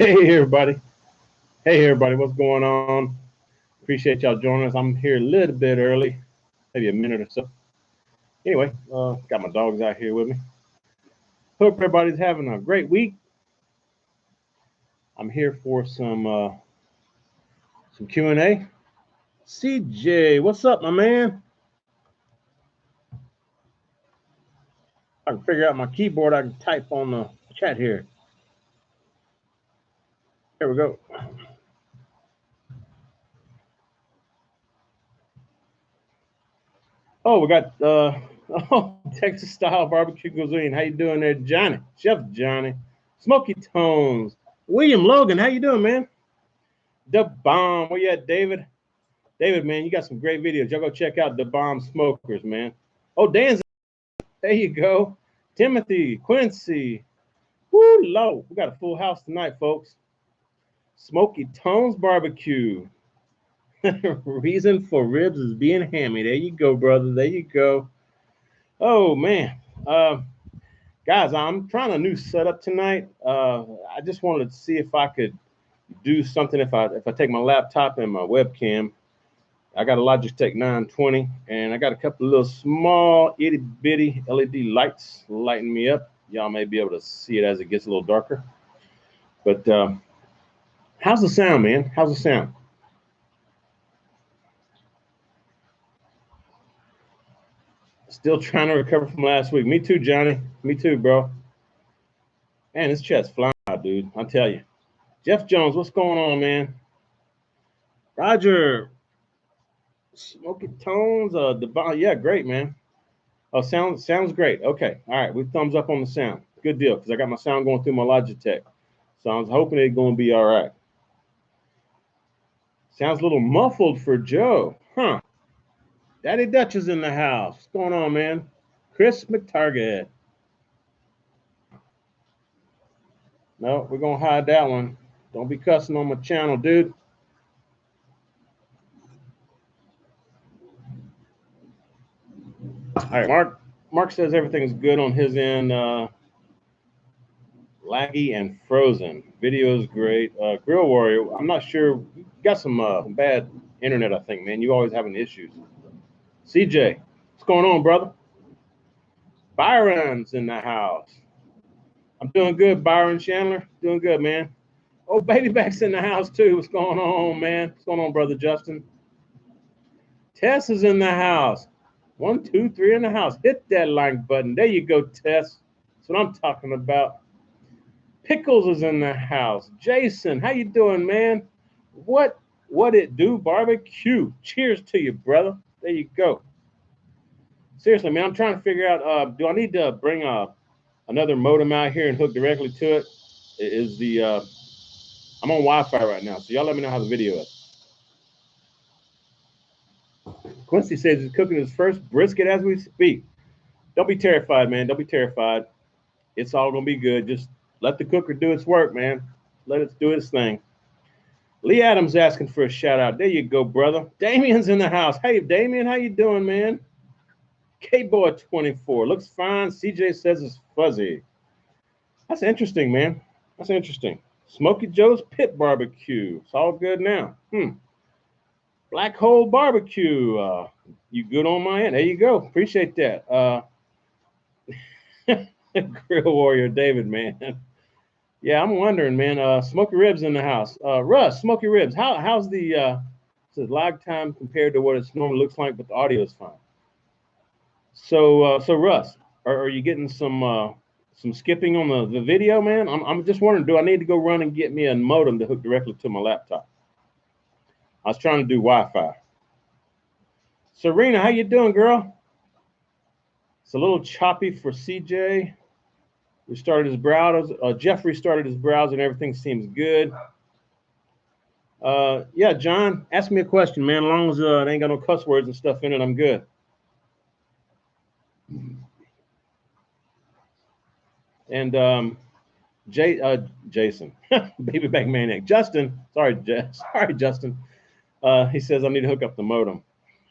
Hey everybody. Hey everybody, what's going on? Appreciate y'all joining us. I'm here a little bit early, maybe a minute or so. Anyway, got my dogs out here with me. Hope everybody's having a great week. I'm here for some Q&A. CJ, what's up, my man? I can figure out my keyboard. I can type on the chat here. There we go. Oh, we got Texas style barbecue cuisine. How you doing there, Johnny? Chef Johnny. Smoky Tones. William Logan, how you doing, man? DaBomb. Where you at, David? David, man, you got some great videos. Y'all go check out DaBomb Smokers, man. Oh, Dan's. There you go. Timothy, Quincy. Woo, low. We got a full house tonight, folks. Smoky Tones Barbecue. Reason for ribs is being hammy. There you go, brother. There you go. Oh, man. Guys, I'm trying a new setup tonight. I just wanted to see if I could do something if I take my laptop and my webcam. I got a Logitech 920, and I got a couple of little small itty bitty LED lights lighting me up. Y'all may be able to see it as it gets a little darker. But how's the sound, man? How's the sound? Still trying to recover from last week. Me too, Johnny. Me too, bro. Man, this chat's flying out, dude. I'll tell you. Jeff Jones, what's going on, man? Roger. Smoky Tones, yeah, great, man. Oh, sounds great. Okay, all right, we thumbs up on the sound. Good deal, because I got my sound going through my Logitech, so I was hoping it's going to be all right. Sounds a little muffled for Joe, huh? Daddy Dutch is in the house. What's going on, man? Chris McTarget. No, we're gonna hide that one. Don't be cussing on my channel, dude. All right, Mark says everything's good on his end. Laggy and frozen. Video is great. Grill Warrior, I'm not sure. You got some bad internet, I think, man. You always having issues. CJ, what's going on, brother? Byron's in the house. I'm doing good, Byron Chandler. Doing good, man. Oh, Babyback's in the house, too. What's going on, man? What's going on, brother Justin? Tess is in the house. 1, 2, 3 in the house. Hit that like button. There you go, Tess. That's what I'm talking about. Pickles is in the house. Jason, how you doing, man? What it do? Barbecue. Cheers to you, brother. There you go. Seriously, man, I'm trying to figure out, do I need to bring another modem out here and hook directly to it? I'm on Wi-Fi right now, so y'all let me know how the video is. Quincy says he's cooking his first brisket as we speak. Don't be terrified, man. Don't be terrified. It's all going to be good. Just let the cooker do its work, man. Let it do its thing. Lee Adams asking for a shout out. There you go, brother. Damien's in the house. Hey, Damien, how you doing, man? K-Boy 24. Looks fine. CJ says it's fuzzy. That's interesting, man. That's interesting. Smoky Joe's Pit Barbecue. It's all good now. Black Hole Barbecue. You good on my end? There you go. Appreciate that. Grill Warrior David, man. Yeah, I'm wondering, man. Smoky Ribs in the house. Russ, Smoky Ribs. How's the lag time compared to what it normally looks like, but the audio is fine. So Russ, are you getting some skipping on the video, man? I'm just wondering, do I need to go run and get me a modem to hook directly to my laptop? I was trying to do Wi-Fi. Serena, how you doing, girl? It's a little choppy for CJ. We started his browser. Jeff restarted his browser, and everything seems good. Yeah, John, ask me a question, man. As long as it ain't got no cuss words and stuff in it, I'm good. And Jason, Babyback Maniac. Justin, sorry, Justin. He says I need to hook up the modem.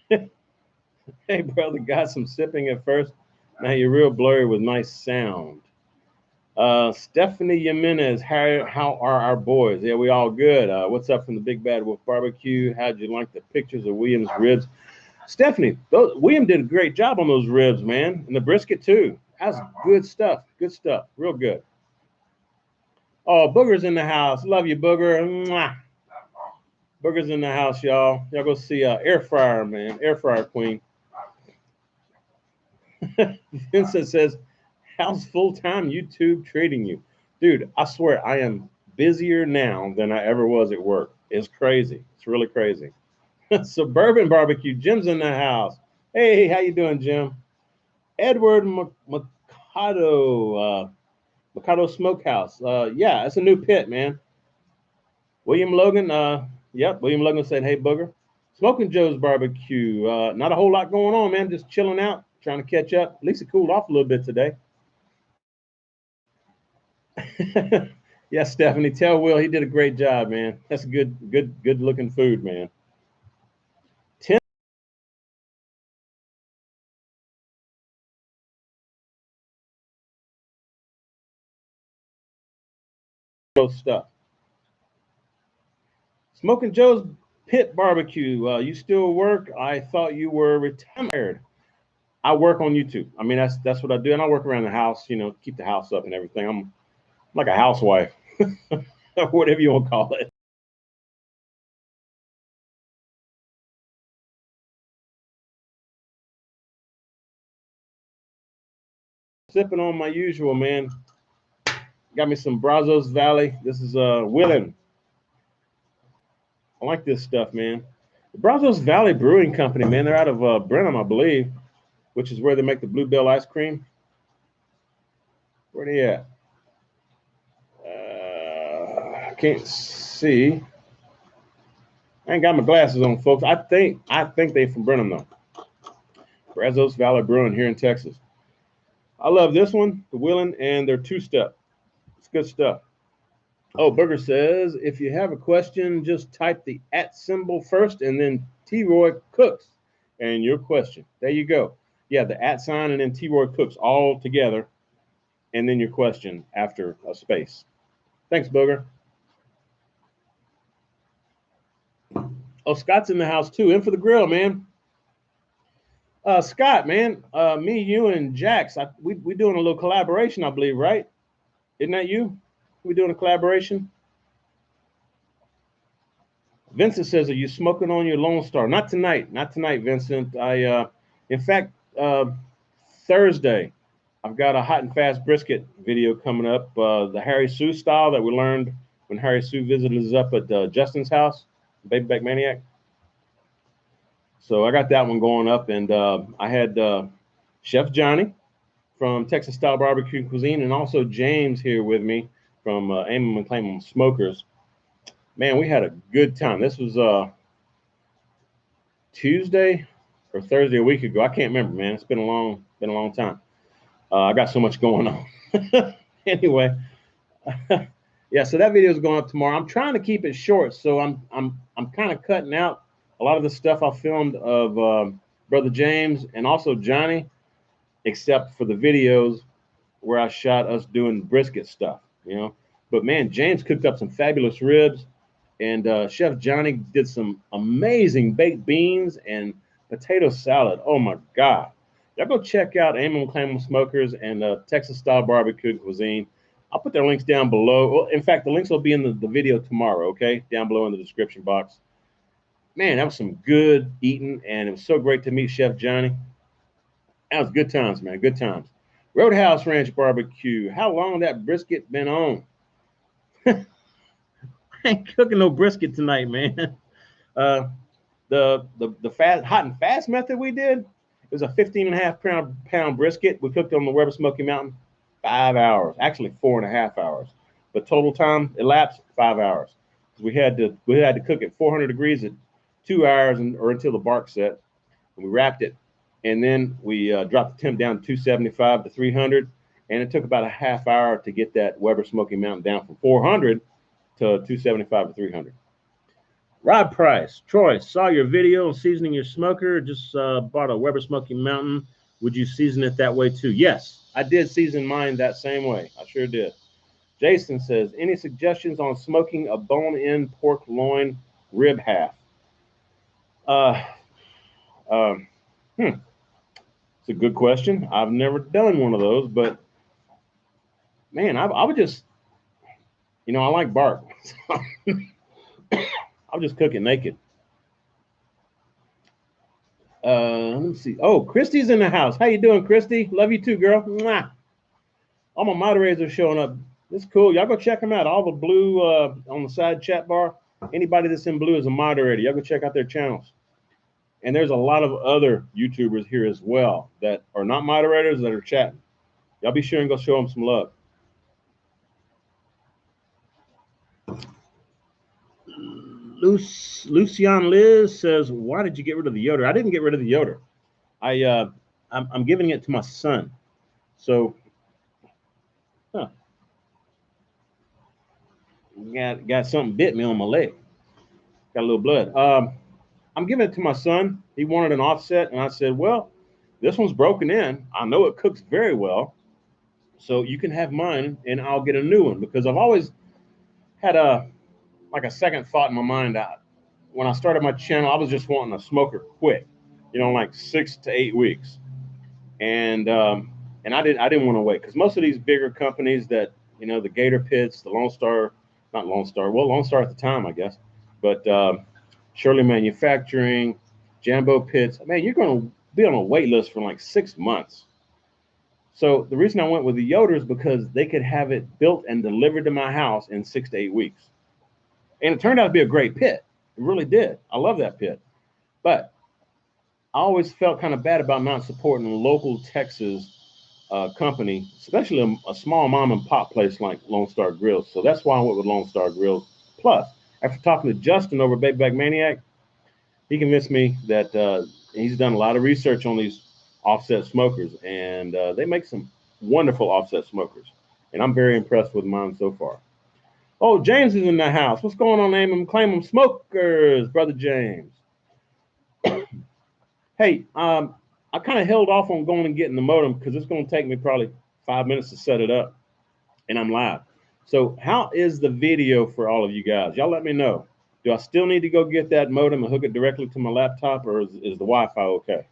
Hey, brother, got some sipping at first. Now you're real blurry with nice sound. Stephanie Jimenez, how are our boys? Yeah, we all good. What's up from the Big Bad Wolf Barbecue? How'd you like the pictures of William's ribs? Stephanie, William did a great job on those ribs, man, and the brisket too. That's good stuff. Good stuff. Real good. Oh, Booger's in the house. Love you, Booger. Mwah. Booger's in the house, y'all. Y'all go see Air Fryer, man. Air Fryer Queen. Vincent says, how's full-time YouTube treating you? Dude, I swear I am busier now than I ever was at work. It's crazy. It's really crazy. Suburban Barbecue. Jim's in the house. Hey, how you doing, Jim? Edward Mikado, Mikado Smokehouse. Yeah, it's a new pit, man. William Logan. Yep, William Logan said, hey, Booger. Smoking Joe's Barbecue. Not a whole lot going on, man. Just chilling out, trying to catch up. At least it cooled off a little bit today. Yes, Stephanie. Tell Will he did a great job, man. That's good looking food, man. Stuff. Smoking Joe's Pit Barbecue. You still work? I thought you were retired. I work on YouTube. I mean, that's what I do, and I work around the house. You know, keep the house up and everything. I'm like a housewife, whatever you want to call it. Sipping on my usual, man. Got me some Brazos Valley. This is Willin. I like this stuff, man. The Brazos Valley Brewing Company, man. They're out of Brenham, I believe, which is where they make the Bluebell ice cream. Where they at? I can't see. I ain't got my glasses on, folks. I think they from Brenham though. Brazos Valley Brewing here in Texas. I love this one, the Willin, and their two-step. It's good stuff. Oh, Burger says, if you have a question, just type the @ symbol first and then T-Roy Cooks and your question. There you go. Yeah, the @ sign and then T-Roy Cooks all together and then your question after a space. Thanks, Booger. Oh, Scott's in the house too. In for the grill, man. Scott, man, me, you, and Jax, we doing a little collaboration, I believe, right? Isn't that you? We doing a collaboration? Vincent says, are you smoking on your Lone Star? Not tonight, Vincent. In fact, Thursday, I've got a hot and fast brisket video coming up, the Harry Sue style that we learned when Harry Sue visited us up at Justin's house, Baby Back Maniac. So I got that one going up, and I had Chef Johnny from Texas Style Barbecue Cuisine, and also James here with me from Aim and Claim Smokers. Man, we had a good time. This was Tuesday or Thursday a week ago. I can't remember, man. It's been a long time. I got so much going on. Anyway, yeah. So that video is going up tomorrow. I'm trying to keep it short, so I'm kind of cutting out a lot of the stuff I filmed of Brother James and also Johnny, except for the videos where I shot us doing brisket stuff, you know. But man, James cooked up some fabulous ribs, and Chef Johnny did some amazing baked beans and potato salad. Oh my God. Y'all go check out Aim and Claim Smokers and Texas Style Barbecue Cuisine. I'll put their links down below. Well, in fact, the links will be in the video tomorrow, okay? Down below in the description box. Man, that was some good eating, and it was so great to meet Chef Johnny. That was good times, man, good times. Roadhouse Ranch Barbecue. How long that brisket been on? I ain't cooking no brisket tonight, man. The hot and fast method we did, it was a 15.5 pound brisket. We cooked on the Weber Smoky Mountain 5 hours, actually 4.5 hours. But total time elapsed 5 hours. We had to cook at 400 degrees at 2 hours or until the bark set. And we wrapped it, and then we dropped the temp down to 275 to 300, and it took about a half hour to get that Weber Smoky Mountain down from 400 to 275 to 300. Rob Price, Troy, saw your video on seasoning your smoker. Just bought a Weber Smoky Mountain. Would you season it that way too? Yes. I did season mine that same way. I sure did. Jason says, any suggestions on smoking a bone-in pork loin rib half? Uh, um, hmm. It's a good question. I've never done one of those, but man, I would just, I like bark. I'll just cook it naked. Let me see. Oh, Christy's in the house. How you doing, Christy? Love you too, girl. Mwah. All my moderators are showing up. It's cool. Y'all go check them out. All the blue on the side chat bar. Anybody that's in blue is a moderator. Y'all go check out their channels. And there's a lot of other YouTubers here as well that are not moderators that are chatting. Y'all be sure and go show them some love. Lucian Liz says, why did you get rid of the Yoder? I didn't get rid of the Yoder. I'm giving it to my son. So, got something bit me on my leg. Got a little blood. I'm giving it to my son. He wanted an offset, and I said, well, this one's broken in. I know it cooks very well, so you can have mine, and I'll get a new one, because I've always had a second thought in my mind. When I started my channel, I was just wanting a smoker quick, like 6 to 8 weeks, and I didn't want to wait, because most of these bigger companies that the Gator Pits, the Lone Star, not Lone Star, well, Lone Star at the time, I guess, but Shirley Manufacturing, Jambo Pits, man, you're going to be on a wait list for like 6 months. So the reason I went with the Yoder is because they could have it built and delivered to my house in 6 to 8 weeks. And it turned out to be a great pit. It really did. I love that pit. But I always felt kind of bad about not supporting a local Texas company, especially a small mom and pop place like Lone Star Grills. So that's why I went with Lone Star Grills. Plus, after talking to Justin over Bettag Maniac, he convinced me that he's done a lot of research on these offset smokers, and they make some wonderful offset smokers. And I'm very impressed with mine so far. Oh, James is in the house. What's going on, name them, claim them smokers, brother James. Hey, I kind of held off on going and getting the modem because it's going to take me probably 5 minutes to set it up, and I'm live. So how is the video for all of you guys? Y'all let me know. Do I still need to go get that modem and hook it directly to my laptop, or is the Wi-Fi okay?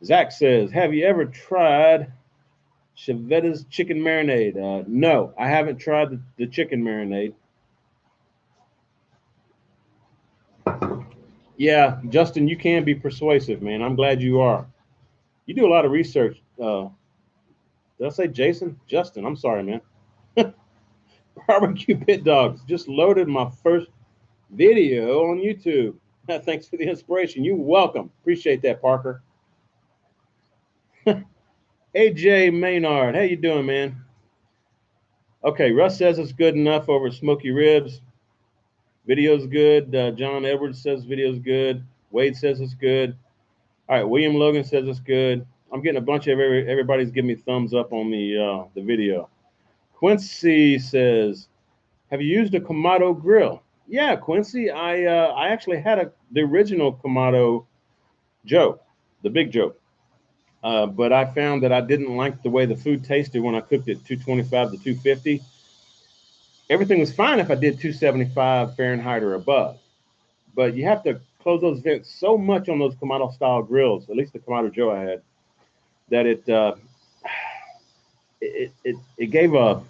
Zach says, have you ever tried Chevetta's chicken marinade? No, I haven't tried the chicken marinade. Yeah, Justin, you can be persuasive, man. I'm glad you are. You do a lot of research. Did I say Jason? Justin, I'm sorry, man. Barbecue Pit Dogs just loaded my first video on YouTube. Thanks for the inspiration. You're welcome. Appreciate that, Parker. AJ Maynard, how you doing, man? Okay, Russ says it's good enough over smoky ribs. Video's good. John Edwards says video's good. Wade says it's good. All right, William Logan says it's good. I'm getting a bunch of everybody's giving me thumbs up on the video. Quincy says, have you used a Kamado grill? Yeah, Quincy, I actually had the original Kamado Joe, the Big Joe. But I found that I didn't like the way the food tasted when I cooked it 225 to 250. Everything was fine if I did 275 Fahrenheit or above. But you have to close those vents so much on those Kamado style grills, at least the Kamado Joe I had, that it gave a,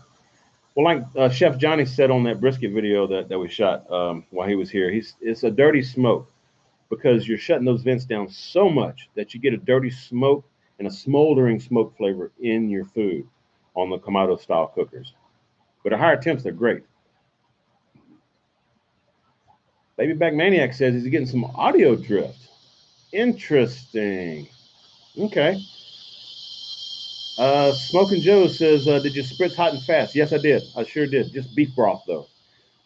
well, like Chef Johnny said on that brisket video that we shot while he was here, it's a dirty smoke because you're shutting those vents down so much that you get a dirty smoke and a smoldering smoke flavor in your food on the Kamado style cookers. But at higher temps, they're great. Babyback Maniac says he's getting some audio drift. Interesting. Okay. Smoking Joe says, did you spritz hot and fast? Yes, I did. I sure did. Just beef broth, though.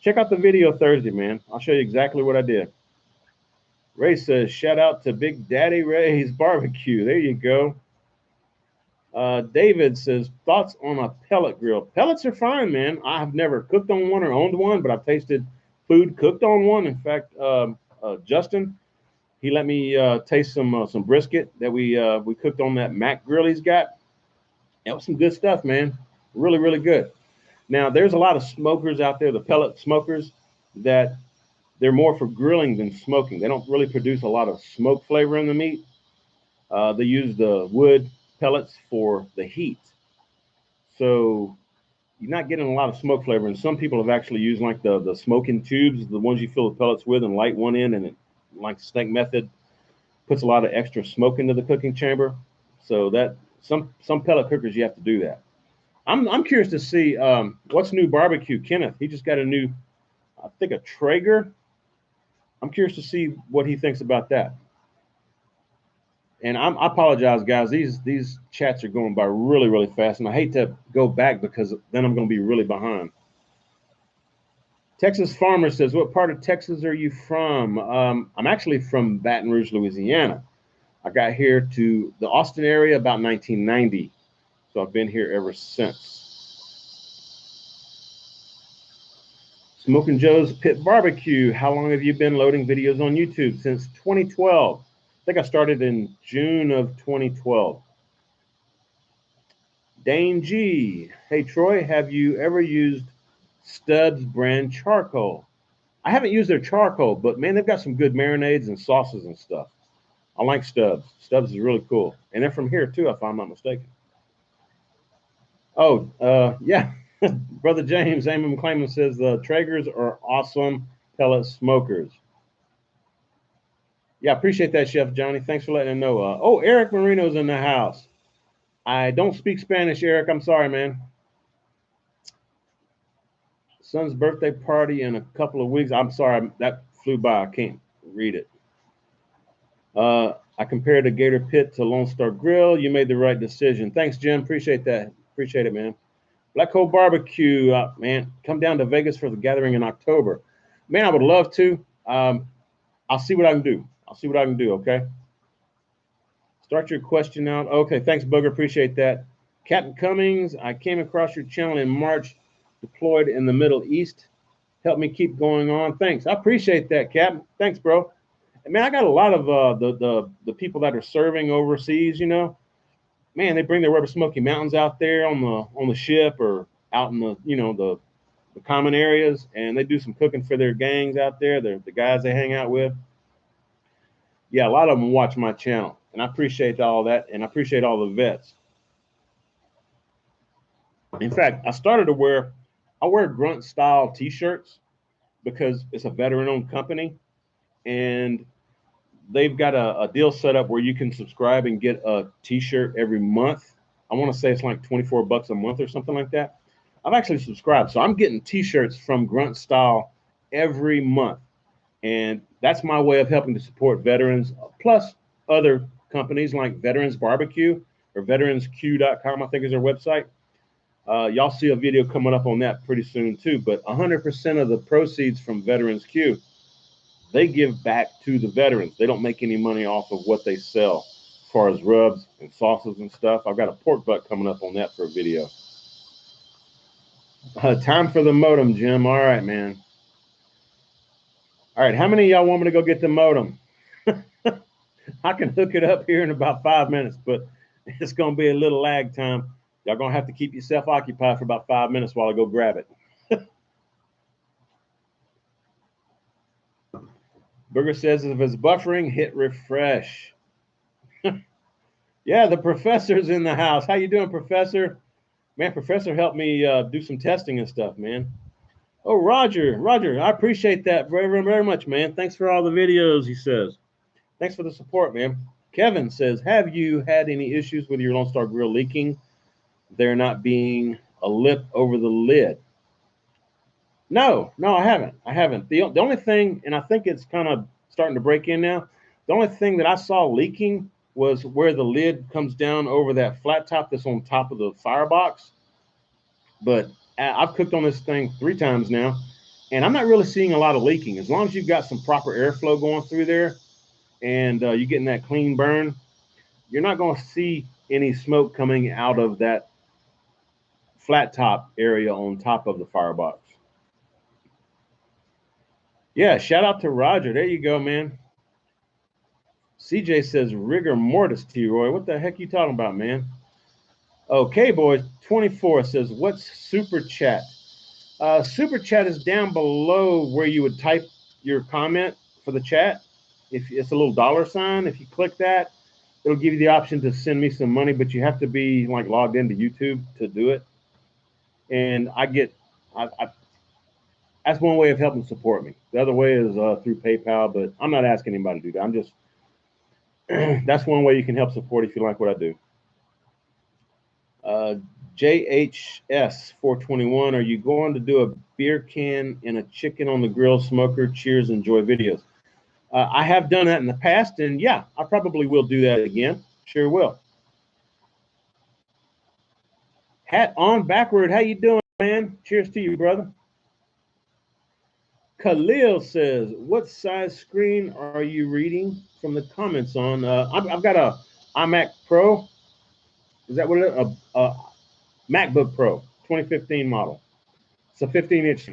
Check out the video Thursday, man. I'll show you exactly what I did. Ray says, shout out to Big Daddy Ray's Barbecue. There you go. David says, thoughts on a pellet grill? Pellets are fine, man. I have never cooked on one or owned one, but I've tasted food cooked on one. In fact, Justin, He let me taste some brisket that we cooked on that Mac grill he's got. That was some good stuff, man. Really, really good. Now, there's a lot of smokers out there, the pellet smokers, that they're more for grilling than smoking. They don't really produce a lot of smoke flavor in the meat. They use the wood pellets for the heat. So you're not getting a lot of smoke flavor. And some people have actually used like the smoking tubes, the ones you fill the pellets with, and light one in, and it, like snake method, puts a lot of extra smoke into the cooking chamber. So that some pellet cookers you have to do that. I'm curious to see what's new barbecue. Kenneth, he just got a new, I think, a Traeger. I'm curious to see what he thinks about that. And I apologize, guys. These chats are going by really, really fast, and I hate to go back because then I'm going to be really behind. Texas Farmer says, "What part of Texas are you from?" I'm actually from Baton Rouge, Louisiana. I got here to the Austin area about 1990, so I've been here ever since. Smoking Joe's Pit Barbecue. How long have you been loading videos on YouTube? Since 2012. I think I started in June of 2012. Dane G. Hey, Troy, have you ever used Stubbs brand charcoal? I haven't used their charcoal, but man, they've got some good marinades and sauces and stuff. I like Stubbs. Stubbs is really cool. And they're from here too, if I'm not mistaken. Oh, yeah. Brother James, Amon McClaimon says the Traegers are awesome pellet smokers. Yeah, appreciate that, Chef Johnny. Thanks for letting us know. Oh, Eric Marino's in the house. I don't speak Spanish, Eric. I'm sorry, man. Son's birthday party in a couple of weeks. I'm sorry, that flew by. I can't read it. I compared the Gator Pit to Lone Star Grill. You made the right decision. Thanks, Jim. Appreciate that. Appreciate it, man. Black Hole Barbecue, man, come down to Vegas for the gathering in October. Man, I would love to. I'll see what I can do. I'll see what I can do, okay? Start your question out. Okay, thanks, Booger. Appreciate that. Captain Cummings, I came across your channel in March, deployed in the Middle East. Help me keep going on. Thanks. I appreciate that, Captain. Thanks, bro. Man, I got a lot of the people that are serving overseas, you know. Man, they bring their rubber Smoky Mountains out there on the ship or out in the, you know, the common areas, and they do some cooking for their gangs out there. They're the guys they hang out with. Yeah, a lot of them watch my channel, and I appreciate all that, and I appreciate all the vets. In fact, I wear grunt style t-shirts because it's a veteran-owned company, and they've got a deal set up where you can subscribe and get a t-shirt every month. I want to say it's like 24 bucks a month or something like that. I've actually subscribed, so I'm getting t-shirts from Grunt Style every month, and that's my way of helping to support veterans, plus other companies like Veterans Barbecue or veteransq.com, I think is their website. Y'all see a video coming up on that pretty soon too, but 100% of the proceeds from Veterans Q, they give back to the veterans. They don't make any money off of what they sell as far as rubs and sauces and stuff. I've got a pork butt coming up on that for a video. Time for the modem, Jim. All right, man. All right, how many of y'all want me to go get the modem? I can hook it up here in about 5 minutes, but it's going to be a little lag time. Y'all going to have to keep yourself occupied for about 5 minutes while I go grab it. Burger says if it's buffering, hit refresh. Yeah, the professor's in the house. How you doing, Professor? Man, Professor helped me do some testing and stuff, man. Oh, Roger, I appreciate that very, very much, man. Thanks for all the videos, he says. Thanks for the support, man. Kevin says, have you had any issues with your Lone Star Grill leaking? There not being a lip over the lid? No, I haven't. The only thing, and I think it's kind of starting to break in now, the only thing that I saw leaking was where the lid comes down over that flat top that's on top of the firebox. But I've cooked on this thing 3 times now, and I'm not really seeing a lot of leaking. As long as you've got some proper airflow going through there and you're getting that clean burn, you're not going to see any smoke coming out of that flat top area on top of the firebox. Yeah, shout out to Roger. There you go, man. CJ says rigor mortis, T-Roy. What the heck you talking about, man? Okay, boy, 24 says, what's super chat? Super chat is down below where you would type your comment for the chat. If it's a little $sign, if you click that, it'll give you the option to send me some money, but you have to be like logged into YouTube to do it. And that's one way of helping support me. The other way is through PayPal, but I'm not asking anybody to do that. I'm just, that's one way you can help support if you like what I do. JHS 421, are you going to do a beer can and a chicken on the grill smoker? Cheers, enjoy videos. I have done that in the past, and yeah, I probably will do that again. Sure will. Hat on backward. How you doing, man? Cheers to you, brother. Khalil says, what size screen are you reading from the comments on? I've got a iMac Pro. Is that what it is? A MacBook Pro, 2015 model. It's a 15-inch.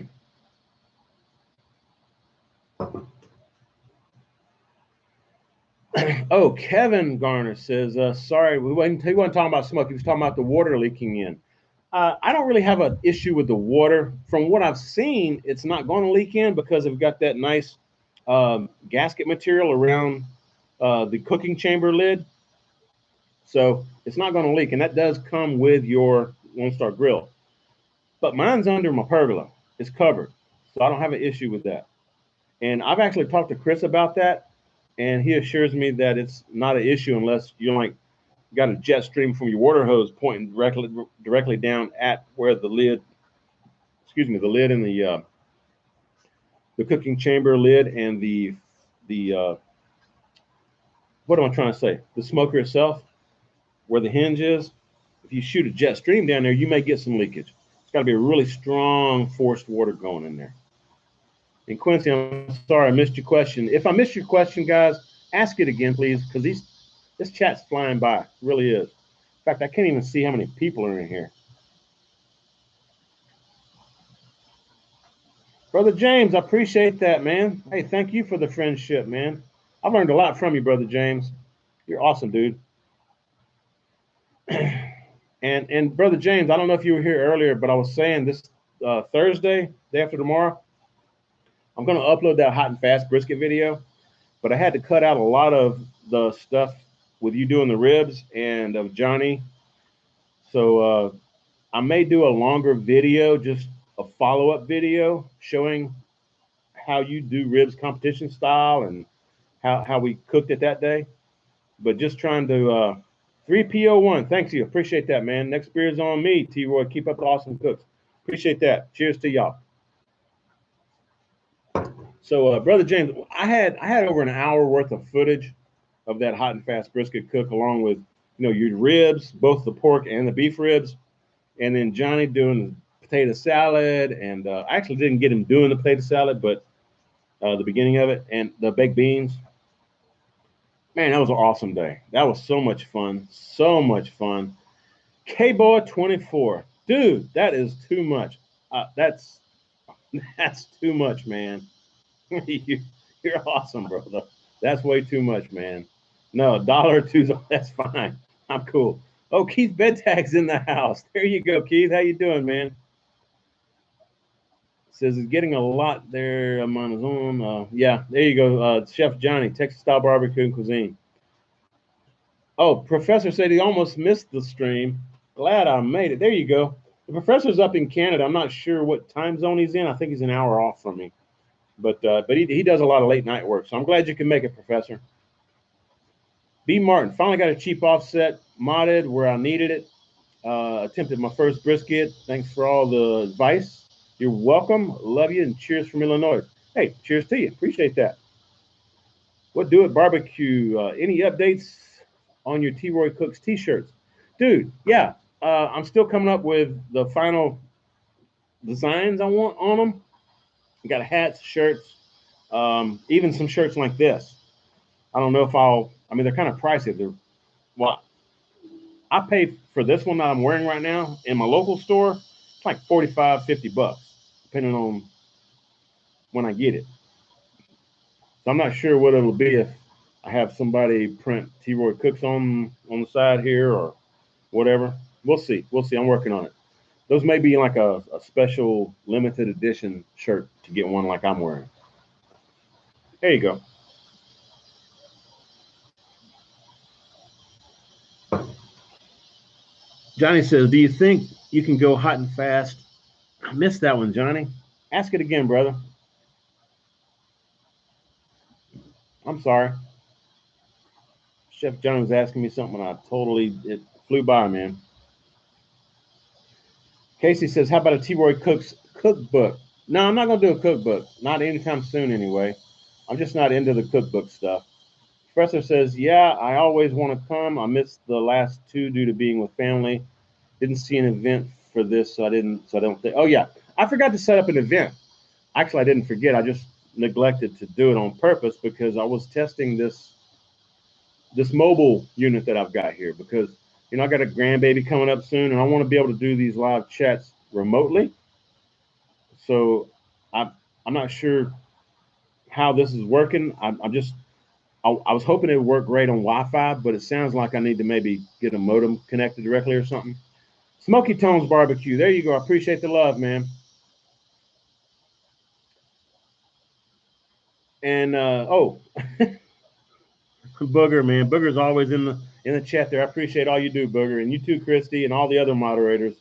Oh, Kevin Garner says, sorry, he wasn't talking about smoke. He was talking about the water leaking in. I don't really have an issue with the water. From what I've seen, it's not going to leak in because we've got that nice gasket material around the cooking chamber lid. So it's not going to leak, and that does come with your Lone Star grill. But mine's under my pergola. It's covered, so I don't have an issue with that. And I've actually talked to Chris about that, and he assures me that it's not an issue unless you got a jet stream from your water hose pointing directly down at where the lid, the lid in the cooking chamber lid and the what am I trying to say? The smoker itself, where the hinge is. If you shoot a jet stream down there, you may get some leakage. It's got to be a really strong forced water going in there. And Quincy, I'm sorry I missed your question. If I missed your question, guys, ask it again, please, because this chat's flying by. It really is. In fact, I can't even see how many people are in here. Brother James, I appreciate that, man. Hey, thank you for the friendship, man. I've learned a lot from you, Brother James. You're awesome, dude. And Brother James, I don't know if you were here earlier, but I was saying this Thursday, day after tomorrow, I'm going to upload that hot and fast brisket video, but I had to cut out a lot of the stuff with you doing the ribs and of Johnny. So I may do a longer video, just a follow-up video showing how you do ribs competition style and how we cooked it that day. But just trying to 3PO1, thanks you. Appreciate that, man. Next beer is on me, T-Roy. Keep up the awesome cooks. Appreciate that. Cheers to y'all. So, Brother James, I had over an hour worth of footage of that hot and fast brisket cook, along with your ribs, both the pork and the beef ribs, and then Johnny doing the potato salad. And I actually didn't get him doing the potato salad, but the beginning of it, and the baked beans. Man, that was an awesome day. That was so much fun. So much fun. K-Boy 24. Dude, that is too much. That's too much, man. You're awesome, brother. That's way too much, man. No, $1 or $2, that's fine. I'm cool. Oh, Keith Bettag's in the house. There you go, Keith. How you doing, man? Says it's getting a lot there. I'm on his own. Yeah, there you go. Chef Johnny, Texas style barbecue and cuisine. Oh, Professor said he almost missed the stream. Glad I made it. There you go. The professor's up in Canada. I'm not sure what time zone he's in. I think he's an hour off from me. But he does a lot of late night work. So I'm glad you can make it, Professor. B. Martin, finally got a cheap offset modded where I needed it. Attempted my first brisket. Thanks for all the advice. You're welcome. Love you, and cheers from Illinois. Hey, cheers to you. Appreciate that. What Do It Barbecue? Any updates on your T-Roy Cooks t-shirts? Dude, yeah. I'm still coming up with the final designs I want on them. I got hats, shirts, even some shirts like this. I don't know if they're kind of pricey. I pay for this one that I'm wearing right now in my local store. It's like $45-50, depending on when I get it. So I'm not sure what it'll be if I have somebody print T-Roy Cooks on the side here or whatever. We'll see. We'll see. I'm working on it. Those may be like a special limited edition shirt to get one like I'm wearing. There you go. Johnny says, do you think you can go hot and fast? I missed that one, Johnny. Ask it again, brother. I'm sorry. Chef Johnny was asking me something and it flew by, man. Casey says, how about a T-Roy Cooks cookbook? No, I'm not going to do a cookbook. Not anytime soon, anyway. I'm just not into the cookbook stuff. Professor says, yeah, I always want to come. I missed the last two due to being with family. Didn't see an event for this, so I don't think. Oh, yeah. I forgot to set up an event. Actually, I didn't forget. I just neglected to do it on purpose because I was testing this mobile unit that I've got here because, you know, I got a grandbaby coming up soon and I want to be able to do these live chats remotely. So I'm not sure how this is working. I was hoping it would work great on Wi-Fi, but it sounds like I need to maybe get a modem connected directly or something. Smoky Tones Barbecue. There you go. I appreciate the love, man. And Booger, man. Booger's always in the chat there. I appreciate all you do, Booger. And you too, Christy, and all the other moderators.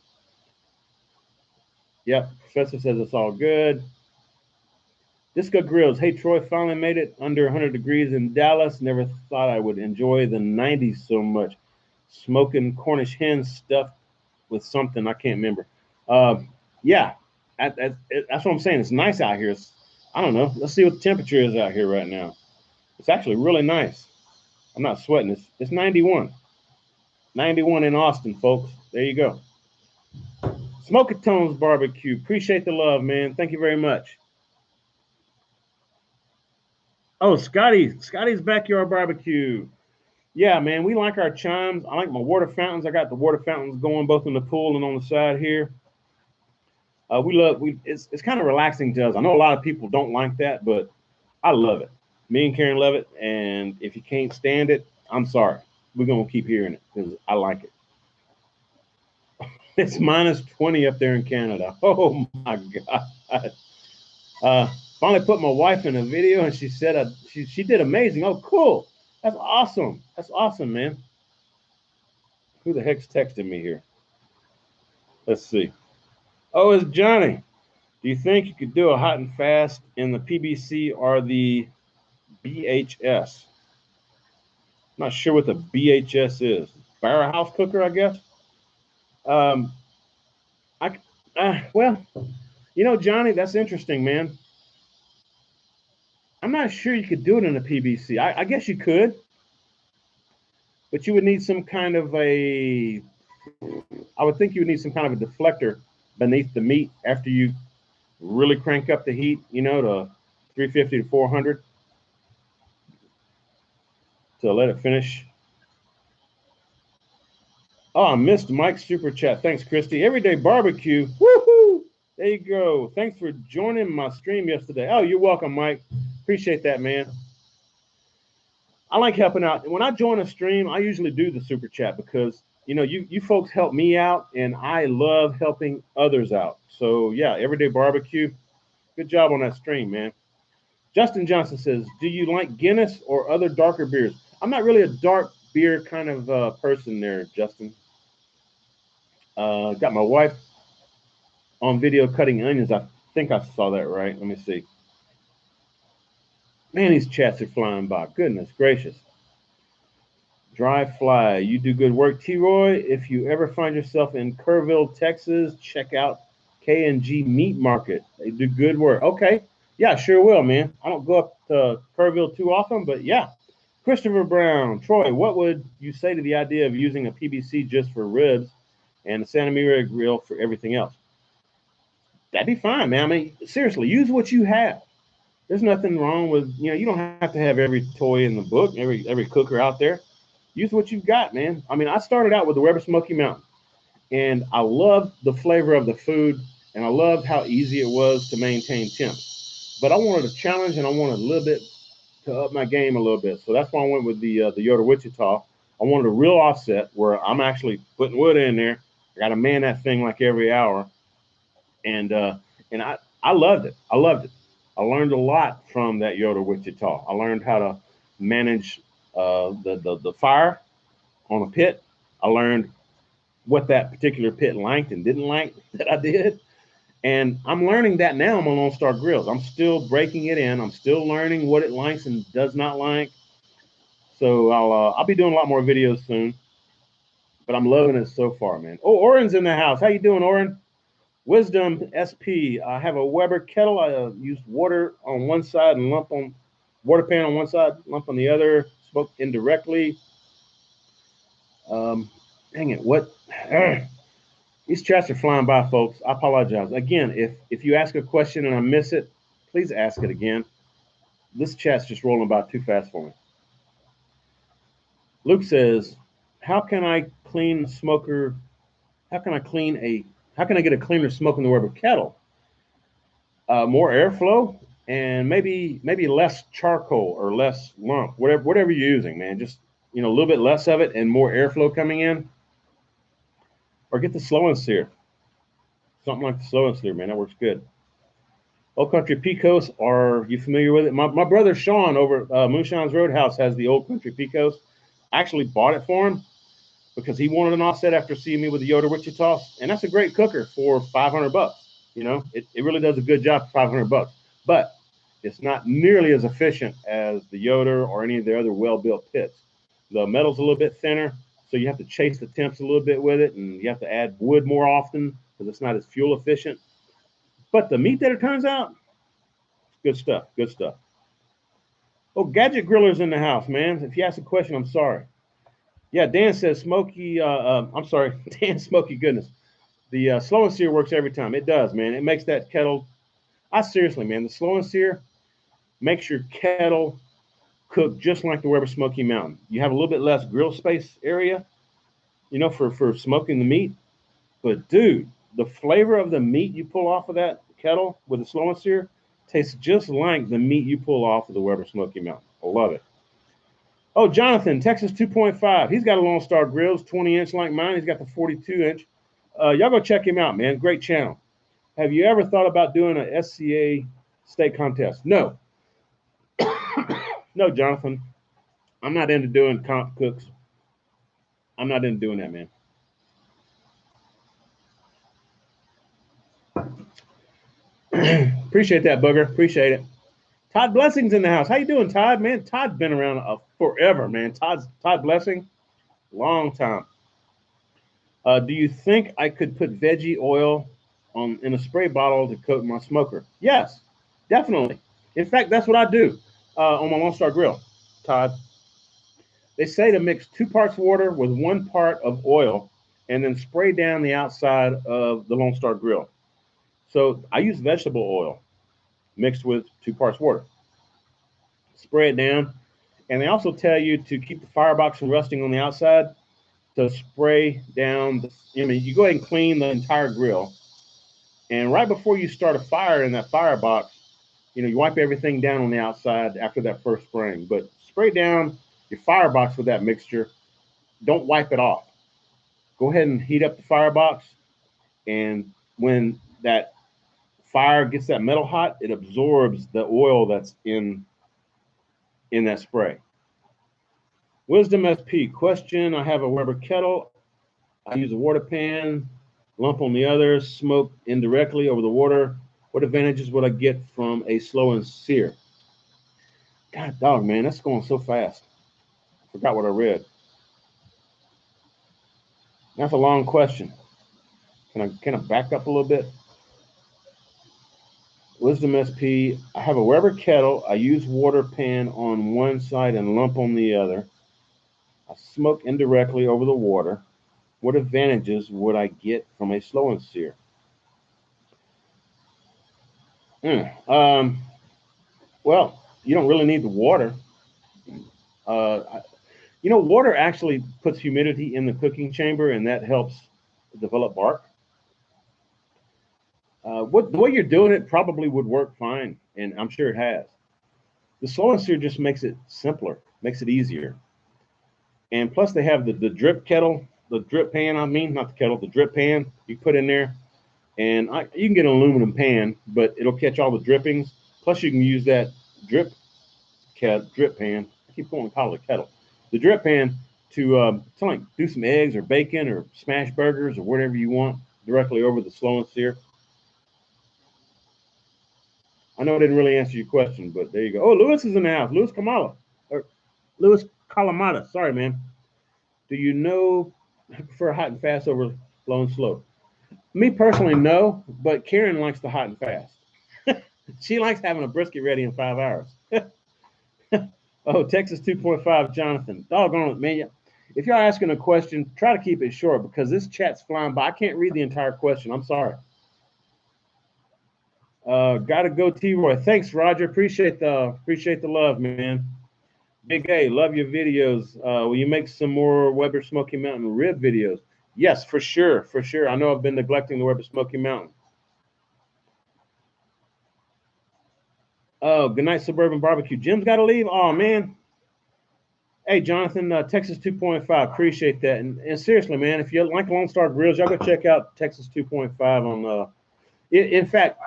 Yep. Professor says it's all good. Disco Grills. Hey, Troy, finally made it under 100 degrees in Dallas. Never thought I would enjoy the 90s so much. Smoking Cornish hen stuffed with something. I can't remember. Yeah, that's what I'm saying. It's nice out here. I don't know. Let's see what the temperature is out here right now. It's actually really nice. I'm not sweating. It's 91. 91 in Austin, folks. There you go. Smoky Tones Barbecue. Appreciate the love, man. Thank you very much. Oh, Scotty's Backyard Barbecue. Yeah, man, we like our chimes. I like my water fountains. I got the water fountains going both in the pool and on the side here. It's kind of relaxing to us. I know a lot of people don't like that, but I love it. Me and Karen love it. And if you can't stand it, I'm sorry. We're going to keep hearing it because I like it. It's minus 20 up there in Canada. Oh, my God. Finally put my wife in a video, and she said she did amazing. Oh, cool. That's awesome. That's awesome, man. Who the heck's texting me here? Let's see. Oh, it's Johnny. Do you think you could do a hot and fast in the PBC or the BHS? Not sure what the BHS is. Barrel house cooker, I guess. Well, you know, Johnny, that's interesting, man. I'm not sure you could do it in a PBC. I guess you could, but you would need some kind of I would think you would need some kind of a deflector beneath the meat after you really crank up the heat, you know, to 350 to 400 to let it finish. Oh, I missed Mike's super chat. Thanks, Christy. Everyday barbecue. Woohoo! There you go. Thanks for joining my stream yesterday. Oh, you're welcome, Mike. Appreciate that, man. I like helping out. When I join a stream, I usually do the super chat because, you know, you folks help me out, and I love helping others out. So, yeah, Everyday Barbecue. Good job on that stream, man. Justin Johnson says, do you like Guinness or other darker beers? I'm not really a dark beer kind of person there, Justin. Got my wife on video cutting onions. I think I saw that right. Let me see. Man, these chats are flying by. Goodness gracious. Dry Fly, you do good work, T-Roy. If you ever find yourself in Kerrville, Texas, check out K&G Meat Market. They do good work. Okay. Yeah, sure will, man. I don't go up to Kerrville too often, but yeah. Christopher Brown, Troy, what would you say to the idea of using a PBC just for ribs and a Santa Maria grill for everything else? That'd be fine, man. I mean, seriously, use what you have. There's nothing wrong with, you know, you don't have to have every toy in the book, every cooker out there. Use what you've got, man. I mean, I started out with the Weber Smoky Mountain, and I loved the flavor of the food, and I loved how easy it was to maintain temps. But I wanted a challenge, and I wanted a little bit to up my game a little bit. So that's why I went with the Yoder Wichita. I wanted a real offset where I'm actually putting wood in there. I got to man that thing like every hour, and I loved it. I loved it. I learned a lot from that Yoder Wichita. I learned how to manage the fire on a pit. I learned what that particular pit liked and didn't like that I did. And I'm learning that now on my Lone Star grills. I'm still breaking it in. I'm still learning what it likes and does not like. So I'll be doing a lot more videos soon. But I'm loving it so far, man. Oh, Oren's in the house. How you doing, Oren? Wisdom SP. I have a Weber kettle. I use water on one side and lump on water pan on one side, lump on the other. Smoke indirectly. Dang it! What? These chats are flying by, folks. I apologize. Again, if you ask a question and I miss it, please ask it again. This chat's just rolling by too fast for me. Luke says, how can I clean smoker? How can I get a cleaner smoke in the Weber kettle? More airflow and maybe less charcoal or less lump, whatever you're using, man. Just a little bit less of it and more airflow coming in. Or get the slow and sear. Something like the slow and sear, man. That works good. Old Country Picos, are you familiar with it? My brother Sean over at Moonshine's Roadhouse has the Old Country Picos. I actually bought it for him because he wanted an offset after seeing me with the Yoder Wichita, and that's a great cooker for $500. It really does a good job for $500, but it's not nearly as efficient as the Yoder or any of the other well-built pits. The metal's a little bit thinner, so you have to chase the temps a little bit with it, and you have to add wood more often because it's not as fuel efficient. But the meat that it turns out, good stuff, good stuff. Oh, Gadget Griller's in the house, man. If you ask a question, I'm sorry. Yeah, Dan says Smoky, I'm sorry, Dan SmokeyGoodness. The slow and sear works every time. It does, man. It makes that kettle, seriously, man, the slow and sear makes your kettle cook just like the Weber Smoky Mountain. You have a little bit less grill space area, for smoking the meat. But, dude, the flavor of the meat you pull off of that kettle with the slow and sear tastes just like the meat you pull off of the Weber Smoky Mountain. I love it. Oh, Jonathan, Texas 2.5. He's got a Lone Star grills, 20-inch like mine. He's got the 42-inch. Y'all go check him out, man. Great channel. Have you ever thought about doing a SCA steak contest? No. No, Jonathan. I'm not into doing comp cooks. I'm not into doing that, man. Appreciate that, Booger. Appreciate it. Todd Blessing's in the house. How you doing, Todd? Man, Todd's been around forever, man. Todd Blessing, long time. Do you think I could put veggie oil in a spray bottle to coat my smoker? Yes, definitely. In fact, that's what I do on my Lone Star grill, Todd. They say to mix 2 parts water with 1 part of oil and then spray down the outside of the Lone Star grill. So I use vegetable oil mixed with 2 parts water. Spray it down. And they also tell you to keep the firebox from rusting on the outside, to spray down. You go ahead and clean the entire grill. And right before you start a fire in that firebox, you wipe everything down on the outside after that first spraying. But spray down your firebox with that mixture. Don't wipe it off. Go ahead and heat up the firebox. And when that fire gets that metal hot, it absorbs the oil that's in that spray. Wisdom SP question. I have a Weber kettle. I use a water pan, lump on the other, smoke indirectly over the water. What advantages would I get from a slow and sear? God dog, man, that's going so fast. I forgot what I read. That's a long question. Can I back up a little bit? Wisdom SP, I have a Weber kettle. I use water pan on one side and lump on the other. I smoke indirectly over the water. What advantages would I get from a slow and sear? Well, you don't really need the water. Water actually puts humidity in the cooking chamber, and that helps develop bark. The way you're doing it probably would work fine, and I'm sure it has. The slow and sear just makes it simpler, makes it easier. And plus they have the drip kettle, the drip pan, I mean, not the kettle, the drip pan you put in there. And you can get an aluminum pan, but it'll catch all the drippings. Plus you can use that drip pan. I keep going to call it a kettle. The drip pan to like do some eggs or bacon or smash burgers or whatever you want directly over the slow and sear. I know I didn't really answer your question, but there you go. Oh, Louis is in the house. Louis Kamala. Or Louis Kalamata. Sorry, man. Do you know I prefer hot and fast over low and slow? Me personally, no, but Karen likes the hot and fast. She likes having a brisket ready in 5 hours. Oh, Texas 2.5, Jonathan. Doggone it, man. If you're asking a question, try to keep it short because this chat's flying by. I can't read the entire question. I'm sorry. Gotta go, T-Roy. Thanks, Roger. Appreciate the love, man. Big A, love your videos. Will you make some more Weber Smoky Mountain rib videos? Yes, for sure, for sure. I know I've been neglecting the Weber Smoky Mountain. Oh, good night, Suburban Barbecue. Jim's got to leave. Oh, man. Hey, Jonathan, Texas 2.5. Appreciate that. And seriously, man, if you like Lone Star Grills, y'all go check out Texas 2.5 on. In fact,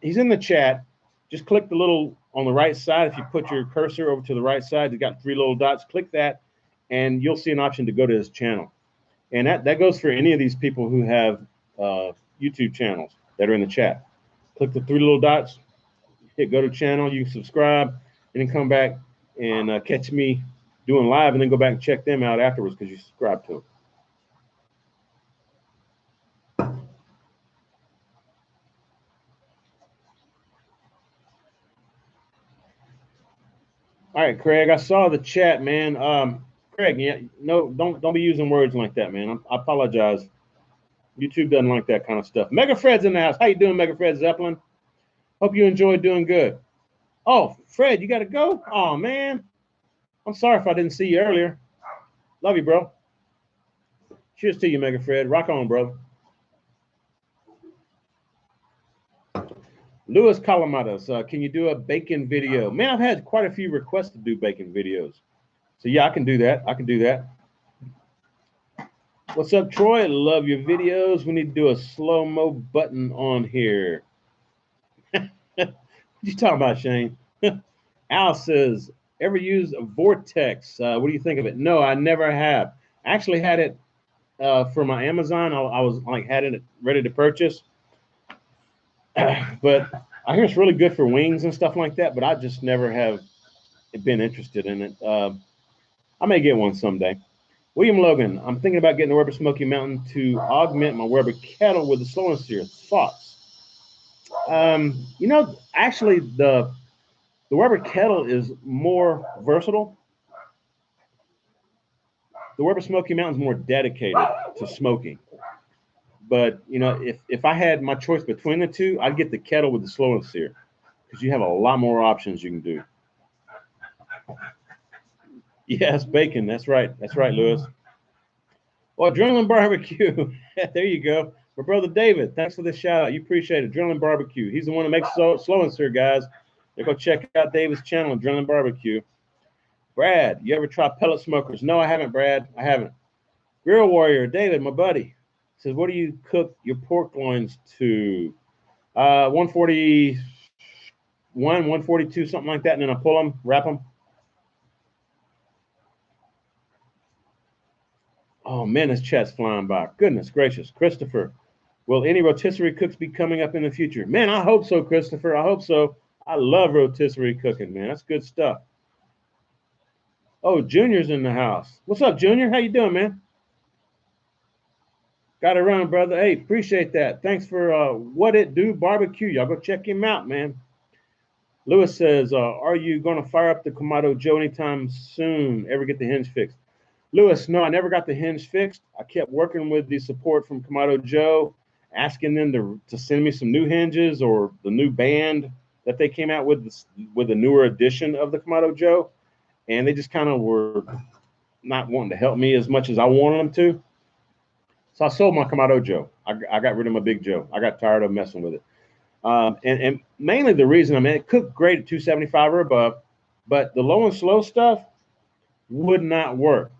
he's in the chat. Just click the little on the right side. If you put your cursor over to the right side, you got 3 little dots. Click that, and you'll see an option to go to his channel. And that goes for any of these people who have YouTube channels that are in the chat. Click the 3 little dots. Hit go to channel, you can subscribe, and then come back and catch me doing live, and then go back and check them out afterwards because you subscribe to them. All right, Craig, I saw the chat, man. Craig, yeah, no, don't be using words like that, man. I apologize. YouTube doesn't like that kind of stuff. Mega Fred's in the house. How you doing, Mega Fred Zeppelin? Hope you enjoyed doing good. Oh, Fred, you got to go? Oh, man. I'm sorry if I didn't see you earlier. Love you, bro. Cheers to you, Mega Fred. Rock on, brother. Louis Calamadas, can you do a bacon video? Man, I've had quite a few requests to do bacon videos. So, yeah, I can do that. I can do that. What's up, Troy? Love your videos. We need to do a slow-mo button on here. What you talking about, Shane? Al says, ever use a Vortex? What do you think of it? No, I never have. I actually had it for my Amazon. I was like had it ready to purchase. But I hear it's really good for wings and stuff like that, but I just never have been interested in it. I may get one someday. William Logan, I'm thinking about getting a Weber Smoky Mountain to augment my Weber kettle with the slow and sear. Thoughts? You know, actually the Weber kettle is more versatile. The Weber Smoky Mountain is more dedicated to smoking. But, you know, if I had my choice between the two, I'd get the kettle with the slow and sear because you have a lot more options you can do. Yes, bacon. That's right. That's right, Lewis. Oh, Adrenaline Barbecue. There you go. My brother David, thanks for the shout out. You appreciate it. Adrenaline Barbecue. He's the one that makes slow and sear, guys. Go check out David's channel, Adrenaline Barbecue. Brad, you ever try pellet smokers? No, I haven't, Brad. I haven't. Grill Warrior, David, my buddy, says, what do you cook your pork loins to? 141, 142, something like that, and then I pull them, wrap them. Oh, man, this chat's flying by. Goodness gracious. Christopher, will any rotisserie cooks be coming up in the future? Man, I hope so, Christopher. I hope so. I love rotisserie cooking, man. That's good stuff. Oh, Junior's in the house. What's up, Junior? How you doing, man? Got to run, brother. Hey, appreciate that. Thanks for What It Do Barbecue. Y'all go check him out, man. Lewis says, are you going to fire up the Kamado Joe anytime soon? Ever get the hinge fixed? Lewis, no, I never got the hinge fixed. I kept working with the support from Kamado Joe, asking them to send me some new hinges or the new band that they came out with a newer edition of the Kamado Joe. And they just kind of were not wanting to help me as much as I wanted them to. So I sold my Kamado Joe. I got rid of my Big Joe. I got tired of messing with it. And mainly the reason, I mean, it cooked great at 275 or above. but the low and slow stuff would not work.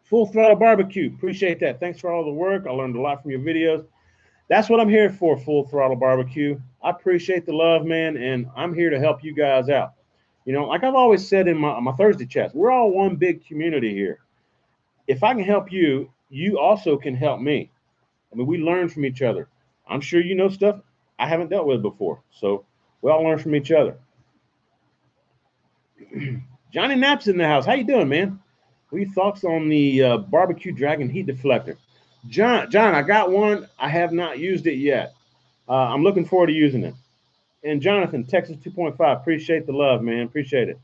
Full Throttle Barbecue, appreciate that. Thanks for all the work. I learned a lot from your videos. That's what I'm here for, Full Throttle Barbecue. I appreciate the love, man, and I'm here to help you guys out. You know, like I've always said in my Thursday chats, we're all one big community here. If I can help you, you also can help me. I mean, we learn from each other. I'm sure you know stuff I haven't dealt with before, so we all learn from each other. Johnny Knapp's in the house. How you doing, man? What are your thoughts on the barbecue dragon heat deflector? John, I got one. I have not used it yet. I'm looking forward to using it. And Jonathan, Texas 2.5, appreciate the love, man. Appreciate it.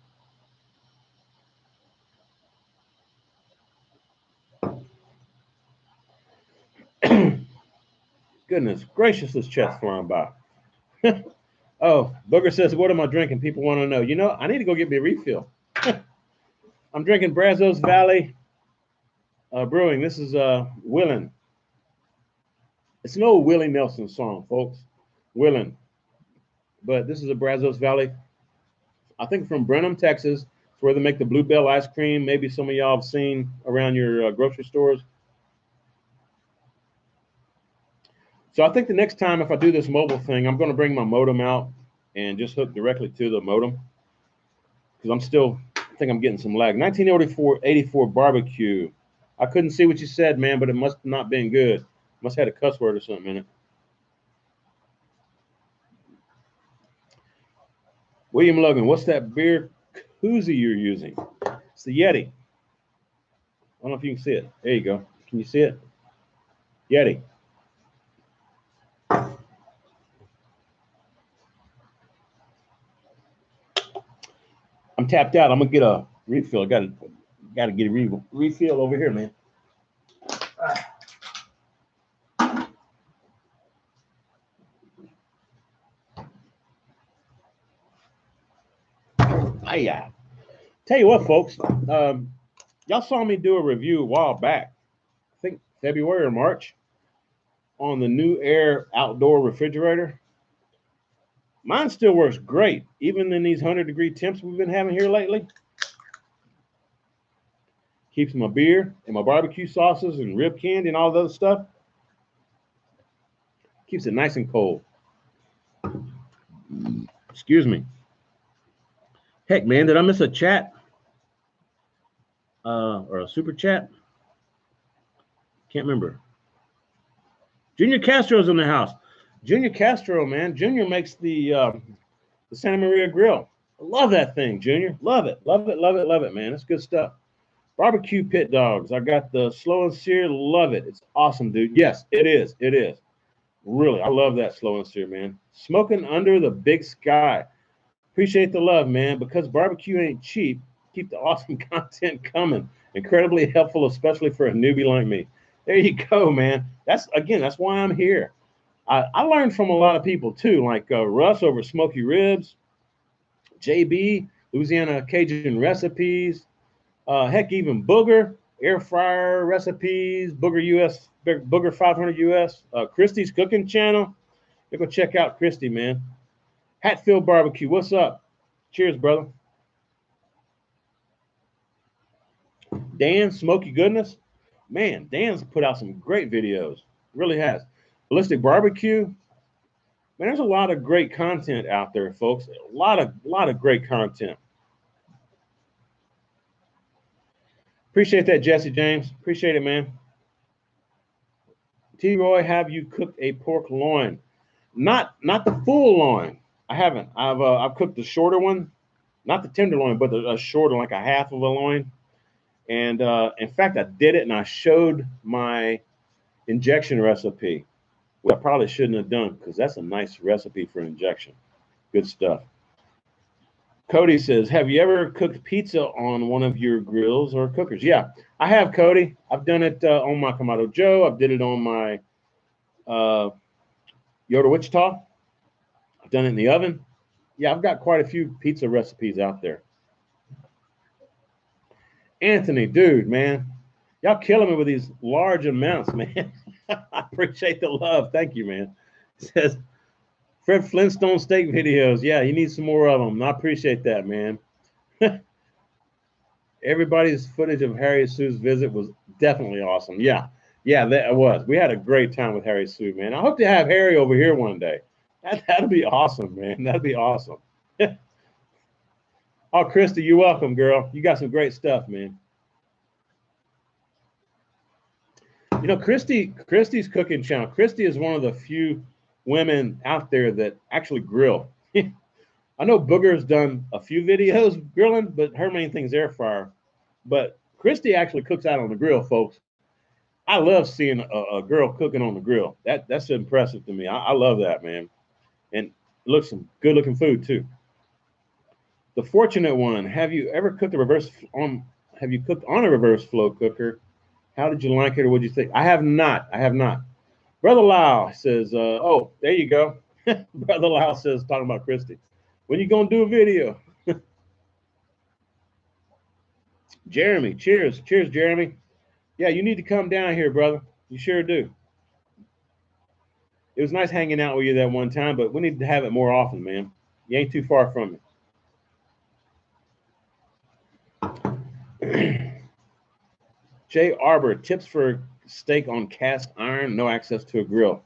Goodness gracious, this chat's flying by. Oh, Booger says, what am I drinking? People want to know. You know, I need to go get me a refill. I'm drinking Brazos Valley Brewing. This is Willin'. It's an old Willie Nelson song, folks. Willin'. But this is a Brazos Valley. I think from Brenham, Texas. It's where they make the Bluebell ice cream. Maybe some of y'all have seen around your grocery stores. So I think the next time if I do this mobile thing, I'm going to bring my modem out and just hook directly to the modem. Because I think I'm getting some lag. 1984 barbecue. I couldn't see what you said, man, but it must not been good. Must have had a cuss word or something in it. William Logan, what's that beer koozie you're using? It's the Yeti. I don't know if you can see it. There you go. Can you see it? Yeti. I'm tapped out. I'm gonna get a refill. Gotta get a refill over here, man. Yeah. Tell you what, folks. Y'all saw me do a review a while back. I think February or March on the new Air outdoor refrigerator. Mine still works great, even in these 100-degree temps we've been having here lately. Keeps my beer and my barbecue sauces and rib candy and all that other stuff. Keeps it nice and cold. Excuse me. Heck, man, did I miss a chat? Or a super chat? Can't remember. Junior Castro's in the house. Junior Castro, man. Junior makes the Santa Maria Grill. I love that thing, Junior. Love it. Love it, love it, love it, man. It's good stuff. Barbecue pit dogs. I got the slow and sear. Love it. It's awesome, dude. Yes, it is. It is. Really, I love that slow and sear, man. Smoking under the big sky. Appreciate the love, man. Because barbecue ain't cheap, keep the awesome content coming. Incredibly helpful, especially for a newbie like me. There you go, man. That's why I'm here. I learned from a lot of people too, like Russ over Smoky Ribs, JB, Louisiana Cajun recipes, heck, even Booger, air fryer recipes, Booger 500 US, Christy's cooking channel. You go check out Christy, man. Hatfield Barbecue, what's up? Cheers, brother. Dan, SmokeyGoodness. Man, Dan's put out some great videos. Really has. Ballistic Barbecue. Man, there's a lot of great content out there, folks. A lot of great content. Appreciate that, Jesse James. Appreciate it, man. T. Roy, have you cooked a pork loin? Not the full loin. I haven't. I've cooked the shorter one, not the tenderloin, but a shorter, like a half of a loin. And in fact, I did it, and I showed my injection recipe, which I probably shouldn't have done because that's a nice recipe for injection. Good stuff. Cody says, have you ever cooked pizza on one of your grills or cookers? Yeah, I have, Cody. I've done it on my Kamado Joe. I've did it on my Yoda Wichita. I've done it in the oven. Yeah, I've got quite a few pizza recipes out there. Anthony, dude, man, y'all killing me with these large amounts, man. I appreciate the love. Thank you, man. It says, Fred Flintstone steak videos. Yeah, he needs some more of them. I appreciate that, man. Everybody's footage of Harry Sue's visit was definitely awesome. Yeah, yeah, that was. We had a great time with Harry Sue, man. I hope to have Harry over here one day. That'd be awesome, man. That'd be awesome. Oh, Christy, you're welcome, girl. You got some great stuff, man. You know, Christy's cooking channel. Christy is one of the few women out there that actually grill. I know Booger's done a few videos grilling, but her main thing is air fryer. But Christy actually cooks out on the grill, folks. I love seeing a girl cooking on the grill. That's impressive to me. I love that, man. And it looks some good looking food too. The fortunate one. Have you ever cooked a reverse on? Have you cooked on a reverse flow cooker? How did you like it, or what did you think? I have not. I have not. Brother Lyle says, "Oh, there you go." Brother Lyle says, talking about Christy. When you gonna do a video? Jeremy, cheers, cheers, Jeremy. Yeah, you need to come down here, brother. You sure do. It was nice hanging out with you that one time, but we need to have it more often, man. You ain't too far from it. Jay Arbor, tips for steak on cast iron, no access to a grill.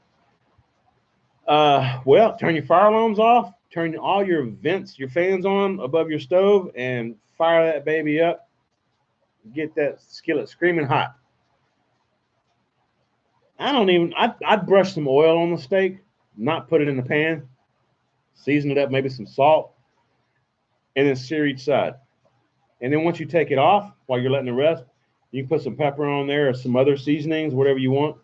Well, turn your fire alarms off, turn all your vents, your fans on above your stove, and fire that baby up. Get that skillet screaming hot. I'd brush some oil on the steak, not put it in the pan, season it up, maybe some salt, and then sear each side. And then once you take it off, while you're letting it rest, you can put some pepper on there or some other seasonings, whatever you want.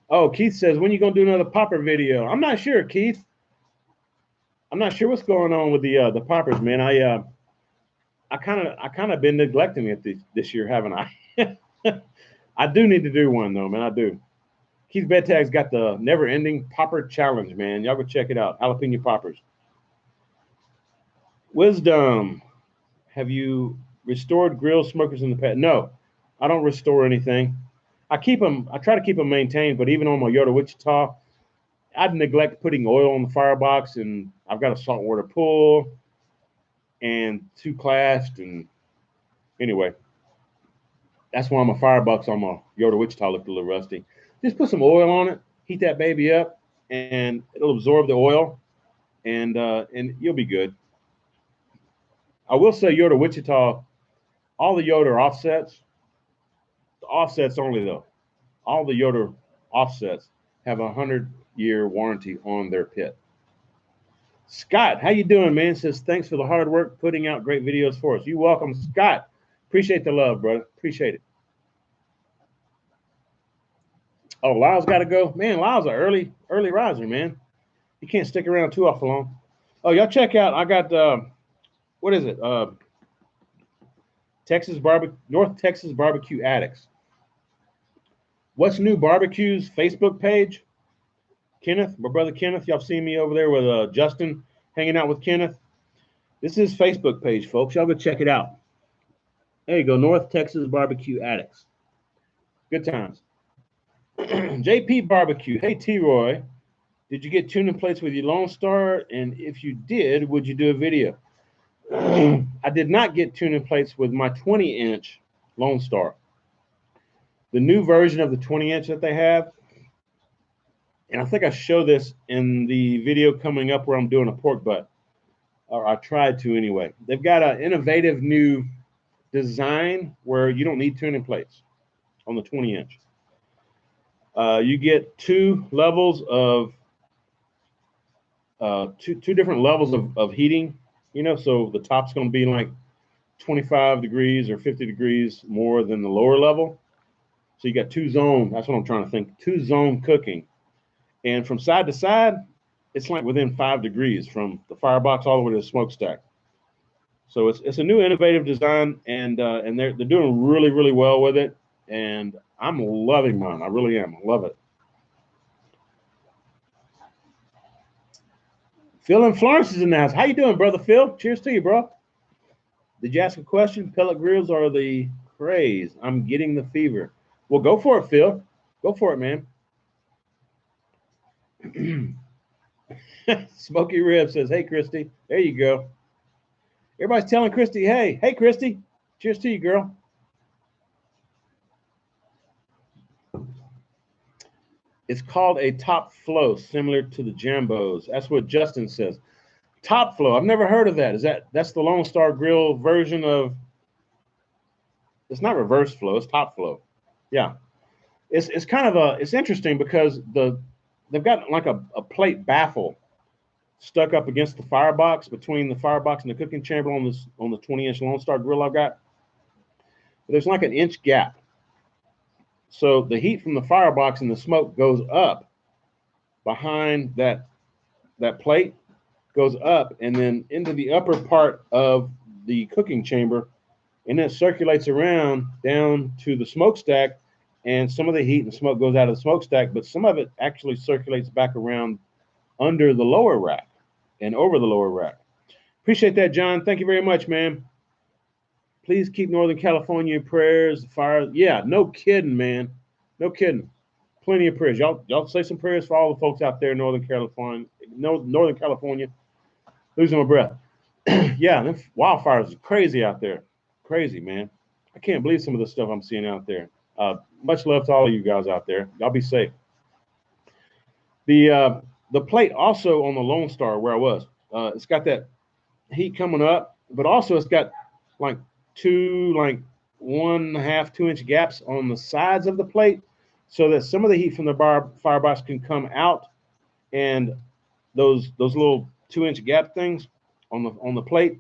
Oh, Keith says, when are you going to do another popper video? I'm not sure, Keith. I'm not sure what's going on with the poppers, man. I kind of been neglecting it this year, haven't I? I do need to do one though, man. I do. Keith Bettag's got the never-ending popper challenge, man. Y'all go check it out. Jalapeno poppers. Wisdom. Have you restored grill smokers in the past? No, I don't restore anything. I try to keep them maintained, but even on my Yoda Wichita, I'd neglect putting oil on the firebox, and I've got a saltwater pool and 2 clasps, and anyway, that's why my firebox on my Yoda Wichita looked a little rusty. Just put some oil on it, heat that baby up, and it'll absorb the oil, and you'll be good. I will say Yoda Wichita, all the Yoda are offsets. The offsets only though. All the Yoda offsets have a 100-year warranty on their pit. Scott, how you doing, man? Says thanks for the hard work putting out great videos for us. You're welcome, Scott. Appreciate the love, brother. Appreciate it. Oh, Lyle's got to go. Man, Lyle's an early riser, man. You can't stick around too awful long. Oh, y'all check out. I got what is it? North Texas Barbecue Addicts. What's New Barbecues Facebook page? Kenneth, my brother Kenneth. Y'all seen me over there with Justin hanging out with Kenneth. This is his Facebook page, folks. Y'all go check it out. There you go, North Texas Barbecue Addicts. Good times. JP Barbecue. Hey, T-Roy, did you get tuning plates with your Lone Star? And if you did, would you do a video? I did not get tuning plates with my 20-inch Lone Star. The new version of the 20-inch that they have, and I think I show this in the video coming up where I'm doing a pork butt, or I tried to anyway. They've got an innovative new design where you don't need tuning plates on the 20-inch. You get 2 levels of two different levels of heating. You know, so the top's going to be like 25 degrees or 50 degrees more than the lower level. So you got 2 zone. That's what I'm trying to think. 2 zone cooking, and from side to side, it's like within 5 degrees from the firebox all the way to the smokestack. So it's a new innovative design, and they're doing really well with it, and I'm loving mine. I really am. I love it. Phil and Florence is in the house. How you doing, brother Phil? Cheers to you, bro. Did you ask a question? Pellet grills are the craze. I'm getting the fever. Well, go for it, Phil. Go for it, man. Smoky Rib says, hey, Christy. There you go. Everybody's telling Christy, hey, Christy. Cheers to you, girl. It's called a top flow, similar to the Jambos. That's what Justin says. Top flow. I've never heard of that. That's the Lone Star Grill version of? It's not reverse flow. It's top flow. Yeah. It's kind of it's interesting because they've got like a plate baffle stuck up against the firebox, between the firebox and the cooking chamber on the 20-inch Lone Star Grill I've got. There's like an inch gap. So the heat from the firebox and the smoke goes up behind that plate, goes up and then into the upper part of the cooking chamber, and then it circulates around down to the smokestack, and some of the heat and smoke goes out of the smokestack, but some of it actually circulates back around under the lower rack and over the lower rack. Appreciate that, John. Thank you very much, man. Please keep Northern California in prayers. Fire. Yeah, no kidding, man. No kidding. Plenty of prayers. Y'all say some prayers for all the folks out there in Northern California. Losing my breath. Yeah, them wildfires are crazy out there. Crazy, man. I can't believe some of the stuff I'm seeing out there. Much love to all of you guys out there. Y'all be safe. The plate also on the Lone Star where I was, it's got that heat coming up, but also it's got like 1.5, 2-inch gaps on the sides of the plate, so that some of the heat from the firebox can come out, and those little 2-inch gap things on the plate,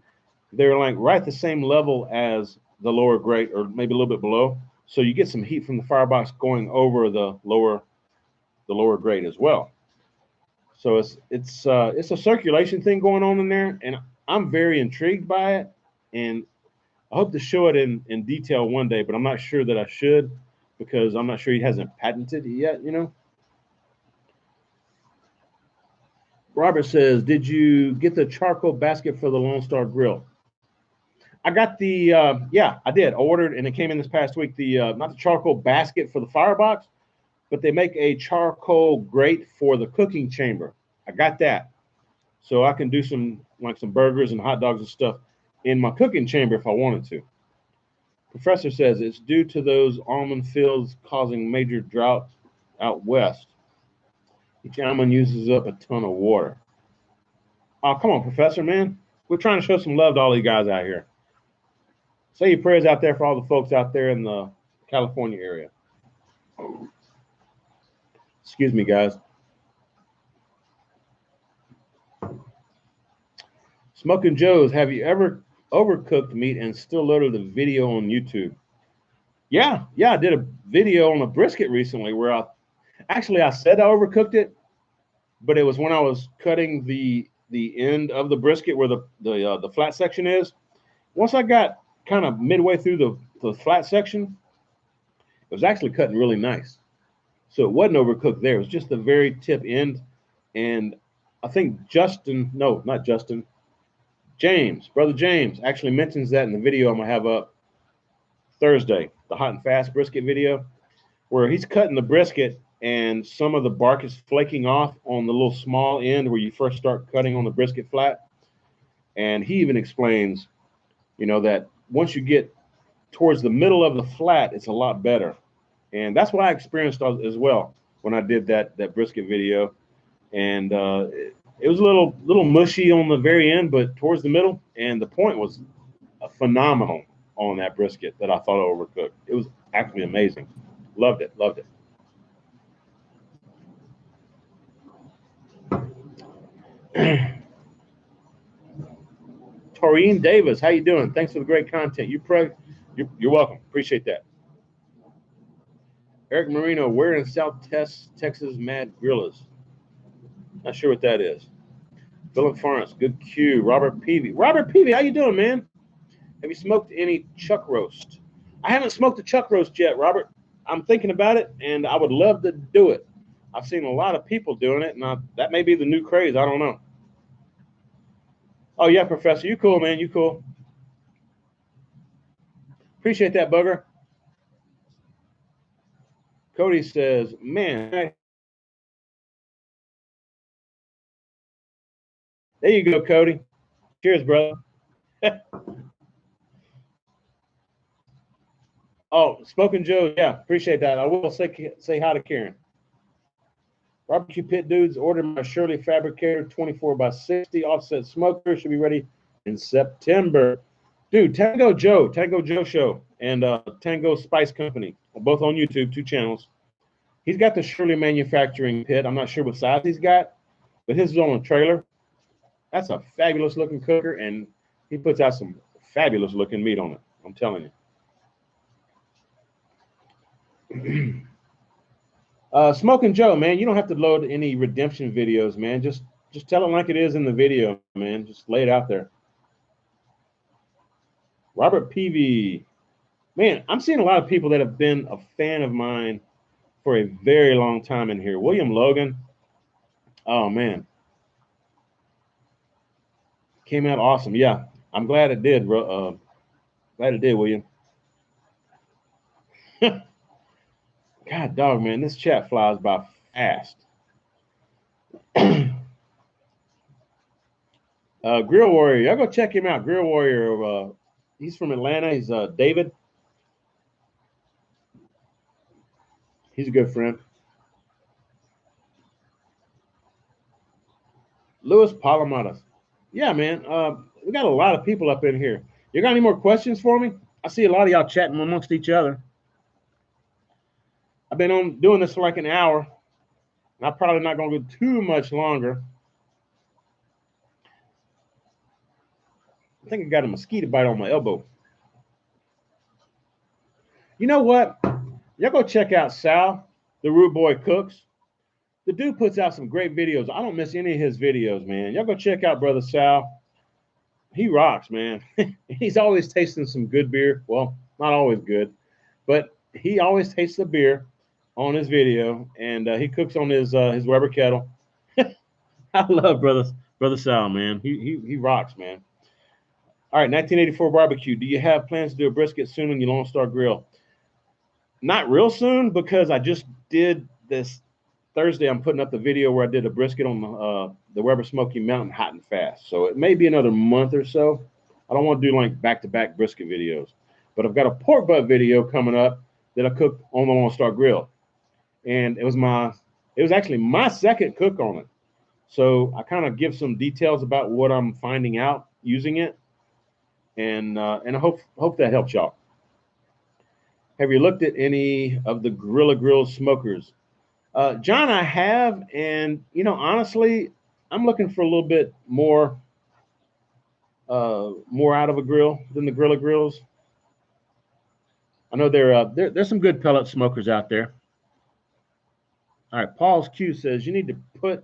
they're like right the same level as the lower grate, or maybe a little bit below. So you get some heat from the firebox going over the lower grate as well. So it's a circulation thing going on in there, and I'm very intrigued by it, and I hope to show it in detail one day, but I'm not sure that I should, because I'm not sure he hasn't patented it yet, you know. Robert says, did you get the charcoal basket for the Lone Star Grill? I got the, yeah, I did. I ordered, and it came in this past week, not the charcoal basket for the firebox, but they make a charcoal grate for the cooking chamber. I got that. So I can do some burgers and hot dogs and stuff in my cooking chamber if I wanted to. Professor says it's due to those almond fields causing major drought out west. Each almond uses up a ton of water. Oh, come on, Professor, man. We're trying to show some love to all you guys out here. Say your prayers out there for all the folks out there in the California area. Excuse me, guys. Smoking Joe's, have you ever overcooked meat and still loaded the video on YouTube? Yeah, I did a video on a brisket recently where I said I overcooked it, but it was when I was cutting the end of the brisket where the flat section is. Once I got kind of midway through the flat section, it was actually cutting really nice. So it wasn't overcooked there. It was just the very tip end. And I think Brother James actually mentions that in the video I'm going to have up Thursday, the hot and fast brisket video, where he's cutting the brisket and some of the bark is flaking off on the little small end where you first start cutting on the brisket flat. And he even explains, that once you get towards the middle of the flat, it's a lot better. And that's what I experienced as well when I did that brisket video. And it was a little mushy on the very end, but towards the middle, and the point was phenomenal on that brisket that I thought I overcooked. It was actually amazing. Loved it. Taurine Davis, how you doing? Thanks for the great content. You're welcome. Appreciate that. Eric Marino, where in South Texas Mad Grillas? Not sure what that is. Philip Forrest, good cue. Robert Peavy, how you doing, man? Have you smoked any chuck roast? I haven't smoked a chuck roast yet, Robert. I'm thinking about it, and I would love to do it. I've seen a lot of people doing it, and that may be the new craze. I don't know. Oh, yeah, Professor. You cool, man. You cool. Appreciate that, Bugger. Cody says, man, There you go, Cody. Cheers, brother. Oh, Smoking Joe, yeah, appreciate that. I will say hi to Karen. Barbecue Pit Dudes ordered my Shirley Fabricator 24x60 offset smoker. Should be ready in September. Dude, Tango Joe Show, and Tango Spice Company, both on YouTube, 2 channels. He's got the Shirley Manufacturing Pit. I'm not sure what size he's got, but his is on a trailer. That's a fabulous looking cooker, and he puts out some fabulous looking meat on it. I'm telling you. Smoking Joe, man, you don't have to load any redemption videos, man. Just tell it like it is in the video, man. Just lay it out there. Robert Peavy, man, I'm seeing a lot of people that have been a fan of mine for a very long time in here. William Logan, oh man, came out awesome. Yeah, I'm glad it did, bro. Glad it did, William. God dog, man, this chat flies by fast. Grill Warrior, y'all go check him out. Grill Warrior, he's from Atlanta. He's David. He's a good friend. Louis Palomares. Yeah, man. We got a lot of people up in here. You got any more questions for me? I see a lot of y'all chatting amongst each other. I've been doing this for like an hour, and I'm probably not going to go too much longer. I think I got a mosquito bite on my elbow. You know what? Y'all go check out Sal, the Rude Boy Cooks. The dude puts out some great videos. I don't miss any of his videos, man. Y'all go check out Brother Sal. He rocks, man. He's always tasting some good beer. Well, not always good, but he always tastes the beer on his video, and he cooks on his Weber kettle. I love Brother Sal, man. He rocks, man. All right, 1984 barbecue. Do you have plans to do a brisket soon on your Lone Star Grill? Not real soon, because I just did this Thursday. I'm putting up the video where I did a brisket on the Weber Smoky Mountain hot and fast. So it may be another month or so. I don't want to do like back-to-back brisket videos, but I've got a pork butt video coming up that I cooked on the Lone Star Grill, and it was actually my second cook on it. So I kind of give some details about what I'm finding out using it, and I hope that helps y'all. Have you looked at any of the Gorilla Grill smokers? John, I have, and honestly, I'm looking for a little bit more out of a grill than the Gorilla Grills. I know there's some good pellet smokers out there. All right, Paul's Q says you need to put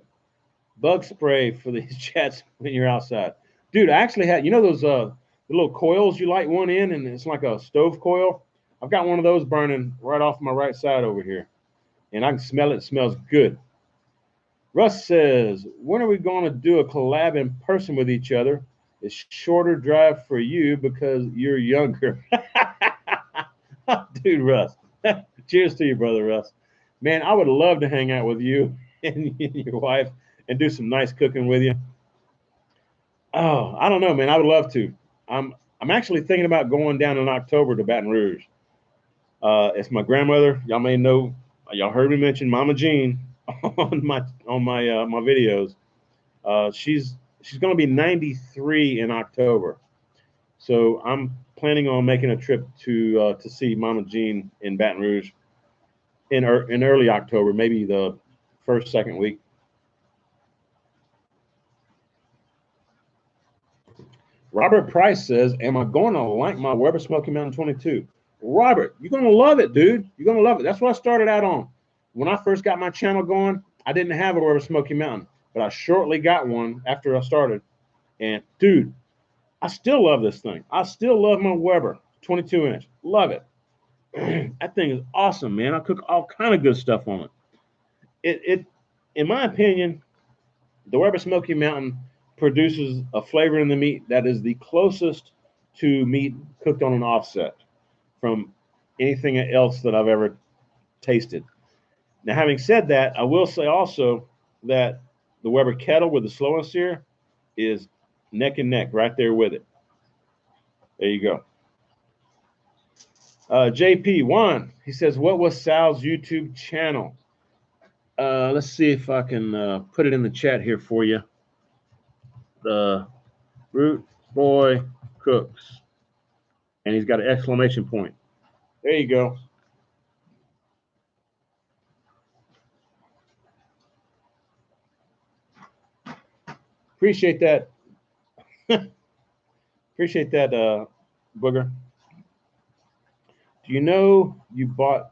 bug spray for these chats when you're outside. Dude, I actually had, those the little coils you light one in, and it's like a stove coil. I've got one of those burning right off my right side over here, and I can smell it. It smells good. Russ says, when are we going to do a collab in person with each other? It's shorter drive for you because you're younger. Dude, Russ, cheers to you, brother Russ. Man, I would love to hang out with you and your wife and do some nice cooking with you. Oh, I don't know, man. I would love to. I'm actually thinking about going down in October to Baton Rouge. It's my grandmother. Y'all may know. Y'all heard me mention Mama Jean on my videos. She's going to be 93 in October, so I'm planning on making a trip to see Mama Jean in Baton Rouge in early October, maybe the second week. Robert Price says, am I going to like my Weber Smoky Mountain 22? Robert, you're going to love it, dude. You're going to love it. That's what I started out on. When I first got my channel going, I didn't have a Weber Smoky Mountain, but I shortly got one after I started. And, dude, I still love this thing. I still love my Weber 22-inch. Love it. That thing is awesome, man. I cook all kind of good stuff on it. It, in my opinion, the Weber Smoky Mountain produces a flavor in the meat that is the closest to meat cooked on an offset from anything else that I've ever tasted. Now, having said that, I will say also that the Weber kettle with the slow and sear is neck and neck right there with it. There you go. JP1, he says, what was Sal's YouTube channel? Let's see if I can put it in the chat here for you. The Root Boy Cooks. And he's got an exclamation point. There you go. Appreciate that. Appreciate that, Booger. Do you know you bought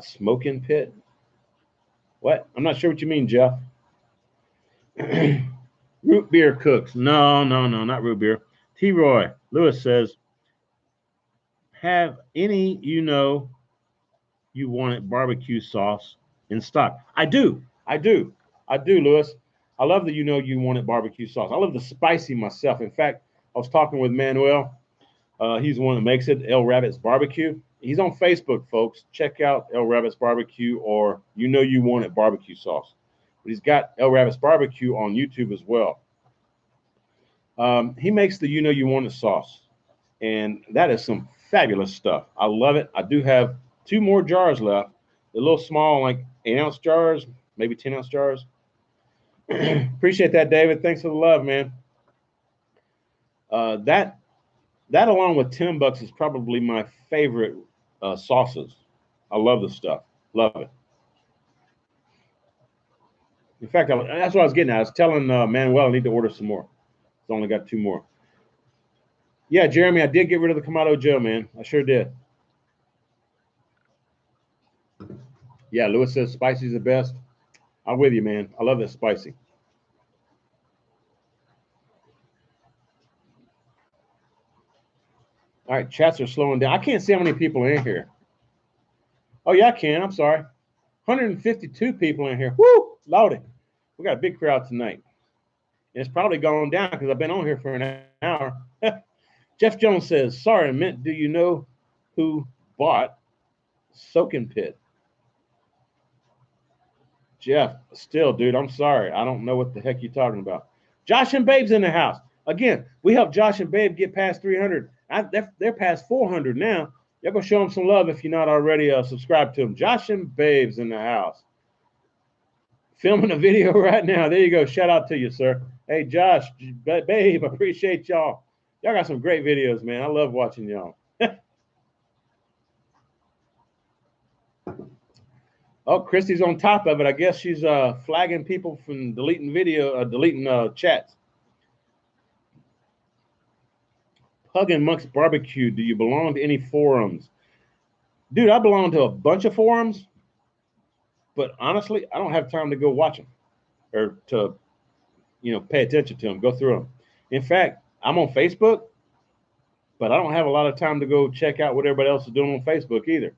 Smoking Pit? What? I'm not sure what you mean, Jeff. Root Beer Cooks. No, not root beer. T-Roy Lewis says, have any you wanted barbecue sauce in stock? I do, Lewis. I love the you wanted barbecue sauce. I love the spicy myself. In fact, I was talking with Manuel. He's the one that makes it, El Rabbit's Barbecue. He's on Facebook, folks. Check out El Rabbit's Barbecue or you wanted barbecue sauce. But he's got El Rabbit's Barbecue on YouTube as well. He makes the you wanted sauce, and that is some fabulous stuff. I love it. I do have 2 more jars left. The little small, like 8-ounce jars, maybe 10-ounce jars. Appreciate that, David. Thanks for the love, man. That along with $10 is probably my favorite sauces. I love the stuff. Love it. In fact, that's what I was getting at. I was telling Manuel I need to order some more. I've only got 2 more. Yeah, Jeremy, I did get rid of the Kamado Joe, man. I sure did. Yeah, Lewis says spicy's the best. I'm with you, man. I love that spicy. All right, chats are slowing down. I can't see how many people are in here. Oh, yeah, I can. I'm sorry. 152 people in here. Woo! Loaded. We got a big crowd tonight. And it's probably gone down because I've been on here for an hour. Jeff Jones says, sorry, I meant, do you know who bought Soaking Pit? Jeff, still, dude, I'm sorry. I don't know what the heck you're talking about. Josh and Babe's in the house. Again, we helped Josh and Babe get past 300. They're past 400 now. Y'all go show them some love if you're not already subscribed to them. Josh and Babe's in the house. Filming a video right now. There you go. Shout out to you, sir. Hey, Josh, Babe, I appreciate y'all. Y'all got some great videos, man. I love watching y'all. Oh, Christy's on top of it. I guess she's flagging people from deleting chats. Pug and Monk's Barbecue. Do you belong to any forums? Dude, I belong to a bunch of forums, but honestly, I don't have time to go watch them or to, pay attention to them, go through them. In fact, I'm on Facebook, but I don't have a lot of time to go check out what everybody else is doing on Facebook either.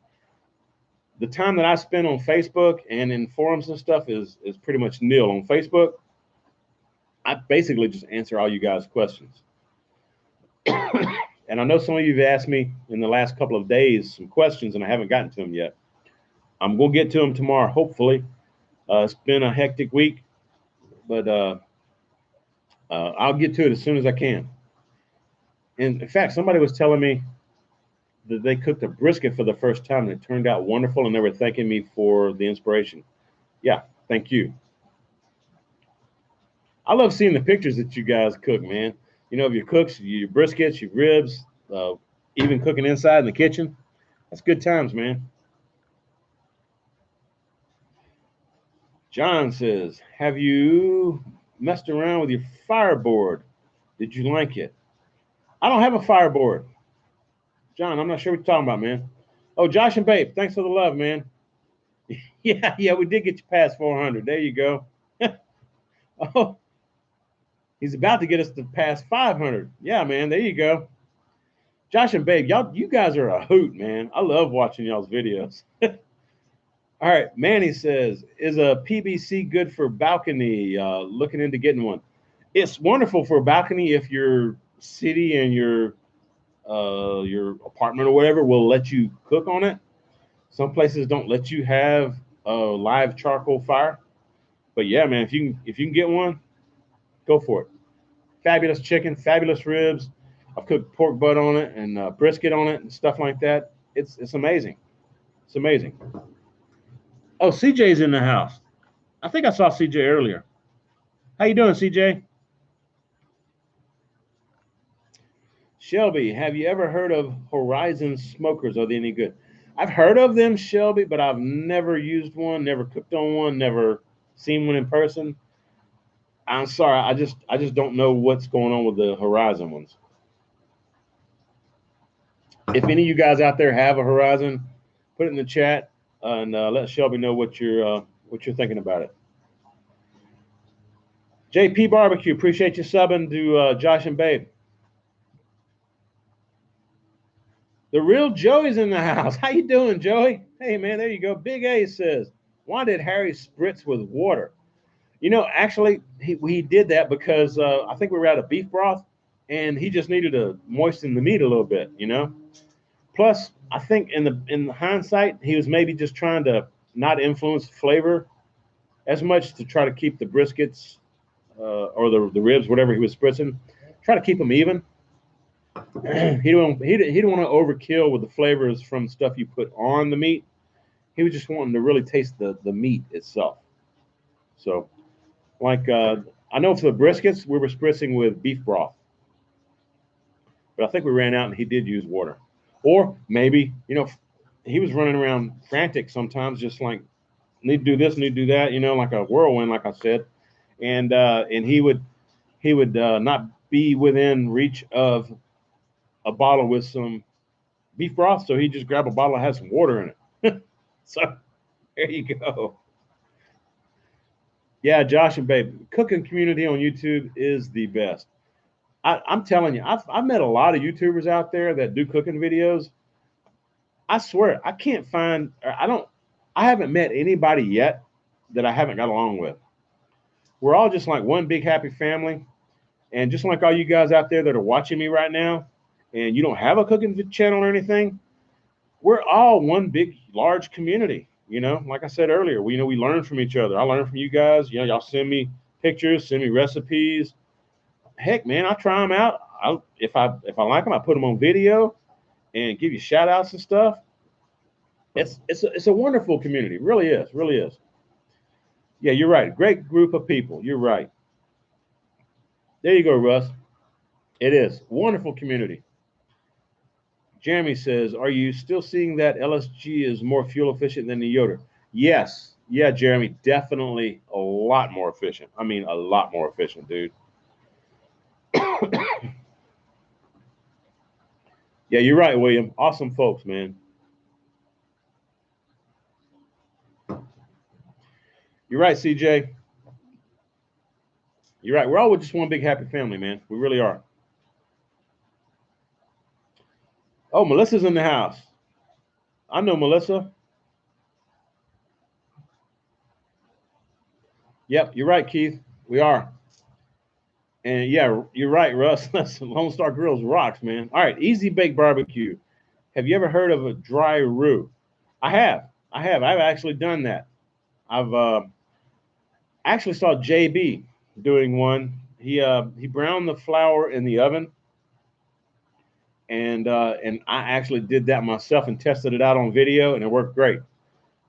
The time that I spend on Facebook and in forums and stuff is pretty much nil. On Facebook, I basically just answer all you guys' questions. And I know some of you have asked me in the last couple of days some questions, and I haven't gotten to them yet. I'm going to get to them tomorrow, hopefully. It's been a hectic week, but I'll get to it as soon as I can. And in fact, somebody was telling me that they cooked a brisket for the first time, and it turned out wonderful, and they were thanking me for the inspiration. Yeah, thank you. I love seeing the pictures that you guys cook, man. Of your cooks, your briskets, your ribs, even cooking inside in the kitchen. That's good times, man. John says, have you messed around with your fireboard? Did you like it? I don't have a fireboard. John, I'm not sure what you're talking about, man. Oh, Josh and Babe, thanks for the love, man. Yeah, we did get you past 400. There you go. Oh, he's about to get us to past 500. Yeah, man, there you go. Josh and Babe, you guys are a hoot, man. I love watching y'all's videos. All right, Manny says, is a PBC good for balcony? Looking into getting one. It's wonderful for a balcony if your city and your apartment or whatever will let you cook on it. Some places don't let you have a live charcoal fire. But yeah, man, if you can get one, go for it. Fabulous chicken, fabulous ribs. I've cooked pork butt on it and brisket on it and stuff like that. It's amazing. It's amazing. Oh, CJ's in the house. I think I saw CJ earlier. How you doing, CJ? Shelby, have you ever heard of Horizon Smokers? Are they any good? I've heard of them, Shelby, but I've never used one, never cooked on one, never seen one in person. I'm sorry, I just don't know what's going on with the Horizon ones. If any of you guys out there have a Horizon, put it in the chat and let Shelby know what you're thinking about it. JP Barbecue, appreciate you subbing to Josh and Babe. The real Joey's in the house. How you doing, Joey? Hey, man, there you go. Big A says, why did Harry spritz with water? You know, actually, he did that because I think we were out of beef broth, and he just needed to moisten the meat a little bit, you know. Plus, I think in the hindsight, he was maybe just trying to not influence flavor as much to try to keep the briskets or the ribs, whatever he was spritzing, try to keep them even. He don't want to overkill with the flavors from stuff you put on the meat. He was just wanting to really taste the meat itself. So, like I know for the briskets, we were spritzing with beef broth, but I think we ran out and he did use water, or maybe he was running around frantic sometimes, just like need to do this, need to do that, like a whirlwind, like I said, and he would not be within reach of a bottle with some beef broth, so he just grab a bottle that has some water in it. So there you go. Yeah, Josh and Babe, cooking community on YouTube is the best. I'm telling you, I've met a lot of YouTubers out there that do cooking videos. I swear, I haven't met anybody yet that I haven't got along with. We're all just like one big happy family. And just like all you guys out there that are watching me right now, and you don't have a cooking channel or anything, we're all one big, large community. Like I said earlier, we learn from each other. I learn from you guys. Y'all send me pictures, send me recipes. Heck, man, I try them out. If I like them, I put them on video and give you shout outs and stuff. It's a wonderful community. It really is. Really is. Yeah, you're right. Great group of people. You're right. There you go, Russ. It is. Wonderful community. Jeremy says, are you still seeing that LSG is more fuel efficient than the Yoder? Yes. Yeah, Jeremy, definitely a lot more efficient. I mean, a lot more efficient, dude. Yeah, you're right, William. Awesome folks, man. You're right, CJ. You're right. We're all just one big happy family, man. We really are. Oh, Melissa's in the house. I know Melissa. Yep, you're right, Keith. We are. And yeah, you're right, Russ. Lone Star Grills rocks, man. All right, Easy Bake Barbecue. Have you ever heard of a dry roux? I have. I've actually done that. I've actually saw JB doing one. He browned the flour in the oven, and I actually did that myself and tested it out on video, and it worked great.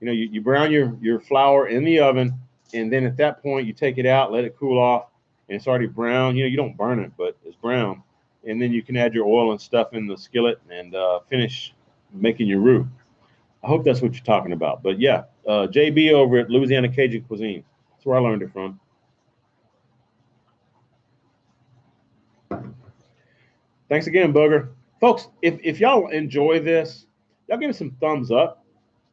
You brown your flour in the oven, and then at that point you take it out, let it cool off, and it's already brown. You don't burn it, but it's brown, and then you can add your oil and stuff in the skillet and finish making your roux. I hope that's what you're talking about. But yeah, JB over at Louisiana Cajun Cuisine. That's where I learned it from. Thanks again, Booger. Folks, if y'all enjoy this, y'all give me some thumbs up.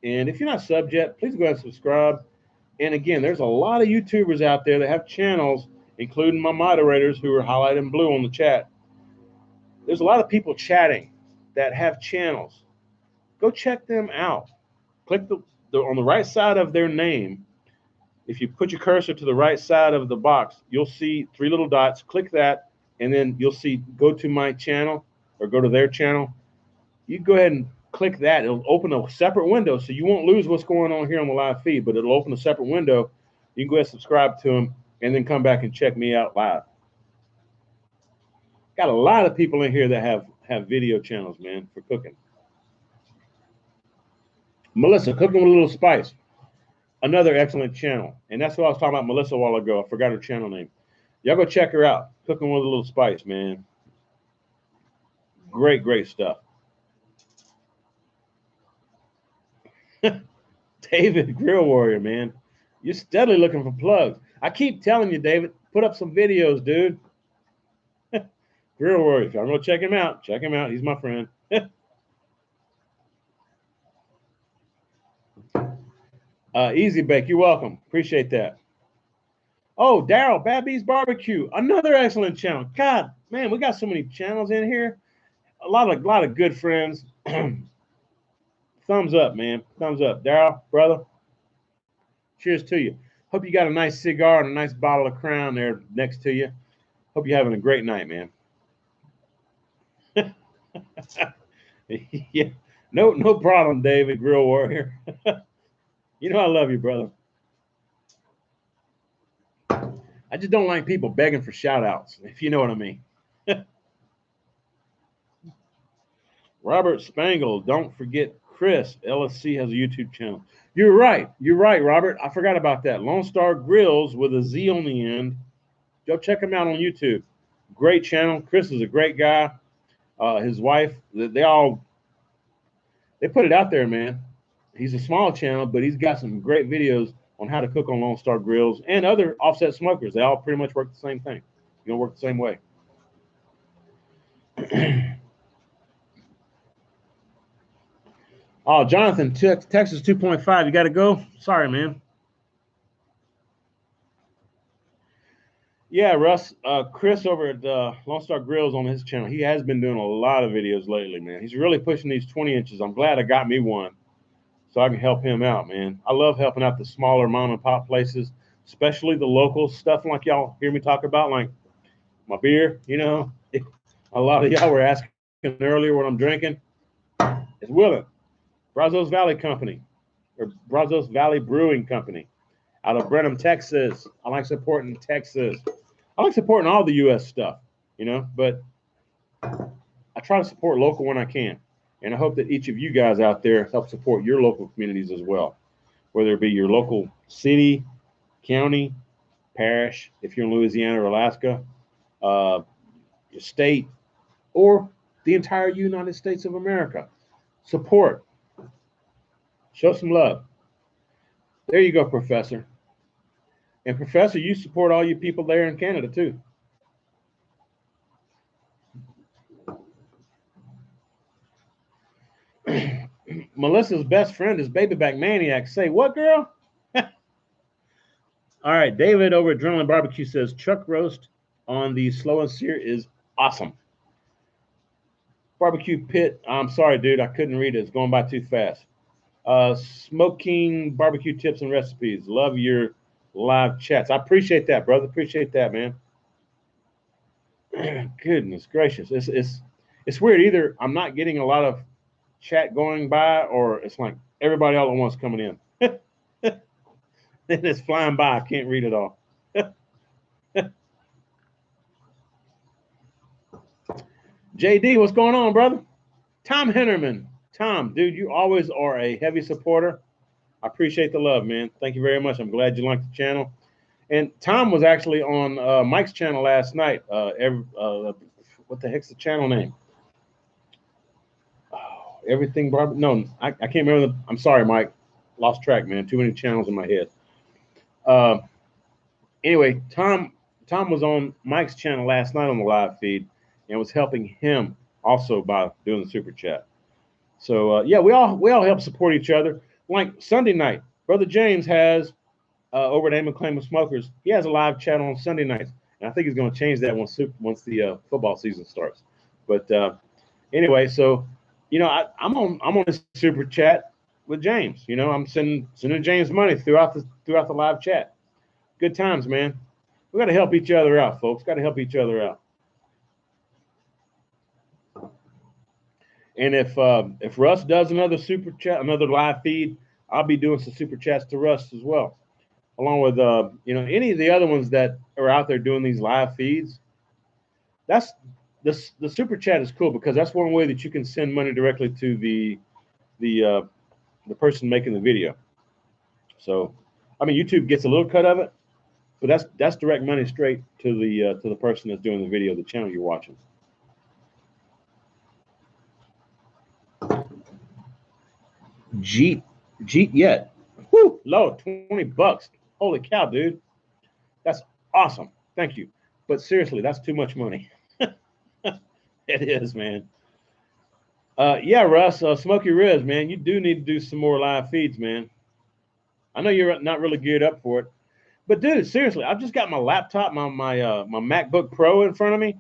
And if you're not subbed yet, please go ahead and subscribe. And again, there's a lot of YouTubers out there that have channels, including my moderators who are highlighted in blue on the chat. There's a lot of people chatting that have channels. Go check them out. Click on the right side of their name. If you put your cursor to the right side of the box, you'll see 3 little dots. Click that, and then you'll see go to my channel or go to their channel. You go ahead and click that. It'll open a separate window, so you won't lose what's going on here on the live feed, but it'll open a separate window You can go ahead and subscribe to him and then come back and check me out live. Got a lot of people in here that have video channels, man, for cooking. Melissa, Cooking with a Little Spice, another excellent channel. And that's what I was talking about Melissa a while ago. I forgot her channel name. Y'all go check her out. Cooking with a Little Spice, man. Great, great stuff. David, Grill Warrior, man. You're steadily looking for plugs. I keep telling you, David, put up some videos, dude. Grill Warrior. I'm going to check him out. Check him out. He's my friend. Easy Bake, you're welcome. Appreciate that. Oh, Daryl, Bad Bees Barbecue, another excellent channel. God, man, we got so many channels in here. A lot of good friends. Thumbs up, man. Thumbs up. Daryl, brother. Cheers to you. Hope you got a nice cigar and a nice bottle of Crown there next to you. Hope you're having a great night, man. Yeah, no problem, David, Grill Warrior. You know I love you, brother. I just don't like people begging for shout outs, if you know what I mean. Robert Spangle, don't forget Chris. LSC has a YouTube channel. You're right, Robert. I forgot about that. Lone Star Grills with a Z on the end. Go check him out on YouTube. Great channel. Chris is a great guy. His wife, they put it out there, man. He's a small channel, but he's got some great videos on how to cook on Lone Star Grills and other offset smokers. They all pretty much work the same thing. You're gonna work the same way. Oh, Jonathan, Texas 2.5. You got to go? Sorry, man. Yeah, Russ, Chris over at Lone Star Grills on his channel. He has been doing a lot of videos lately, man. He's really pushing these 20 inches. I'm glad I got me one so I can help him out, man. I love helping out the smaller mom and pop places, especially the local stuff like y'all hear me talk about, like my beer, you know. A lot of y'all were asking earlier what I'm drinking. It's Willett, Brazos Valley Company, or Brazos Valley Brewing Company out of Brenham, Texas. I like supporting Texas. I like supporting all the U.S. stuff, you know, but I try to support local when I can. And I hope that each of you guys out there help support your local communities as well, whether it be your local city, county, parish, if you're in Louisiana or Alaska, your state, or the entire United States of America. Support. Show some love. There you go, Professor. And Professor, you support all you people there in Canada too. Melissa's best friend is Baby Back Maniac. Say what, girl? All right, David over at Adrenaline Barbecue says chuck roast on the slow and sear is awesome. Barbecue Pit. I'm sorry, dude. I couldn't read it. It's going by too fast. Smoking barbecue tips and recipes. Love your live chats. I appreciate that, brother. Appreciate that, man. Goodness gracious. It's weird. Either I'm not getting a lot of chat going by, or it's like everybody all at once coming in. And it's flying by. I can't read it all. JD, what's going on, brother? Tom Hennerman. Tom, dude, you always are a heavy supporter. I appreciate the love, man. Thank you very much. I'm glad you liked the channel. And Tom was actually on Mike's channel last night. What the heck's the channel name? Oh, Everything Barbecue. No, I can't remember. I'm sorry, Mike. Lost track, man. Too many channels in my head. Anyway, Tom was on Mike's channel last night on the live feed and was helping him also by doing the super chat. So yeah, we all help support each other. Like Sunday night, Brother James has over at Aim and Claim of Smokers. He has a live chat on Sunday nights, and I think he's going to change that once the football season starts. But anyway, so you know, I'm on this super chat with James. You know, I'm sending James money throughout the live chat. Good times, man. We got to help each other out, folks. Got to help each other out. And if Russ does another super chat, another live feed, I'll be doing some super chats to Russ as well. along with you know, any of the other ones that are out there doing these live feeds. That's the super chat is cool because that's one way that you can send money directly to the the person making the video. So, I mean, YouTube gets a little cut of it, but that's direct money straight to the person that's doing the video, the channel you're watching. Jeet yet. Whoo, low, $20. Holy cow, dude. That's awesome. Thank you. But seriously, that's too much money. It is, man. Yeah, Russ, Smoky Riz, man, you do need to do some more live feeds, man. I know you're not really geared up for it, but dude, seriously, I've just got my laptop, my MacBook Pro in front of me.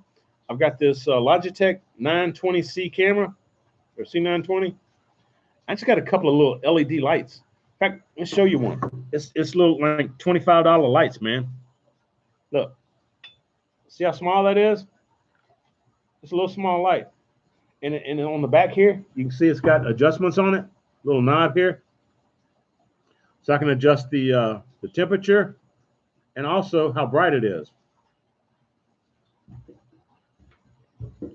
I've got this Logitech 920C camera, or C920. I just got a couple of little LED lights. In fact, let's show you one. It's little like $25 lights, man. Look, see how small that is? It's a little small light. And on the back here, you can see it's got adjustments on it. Little knob here, so I can adjust the temperature and also how bright it is. If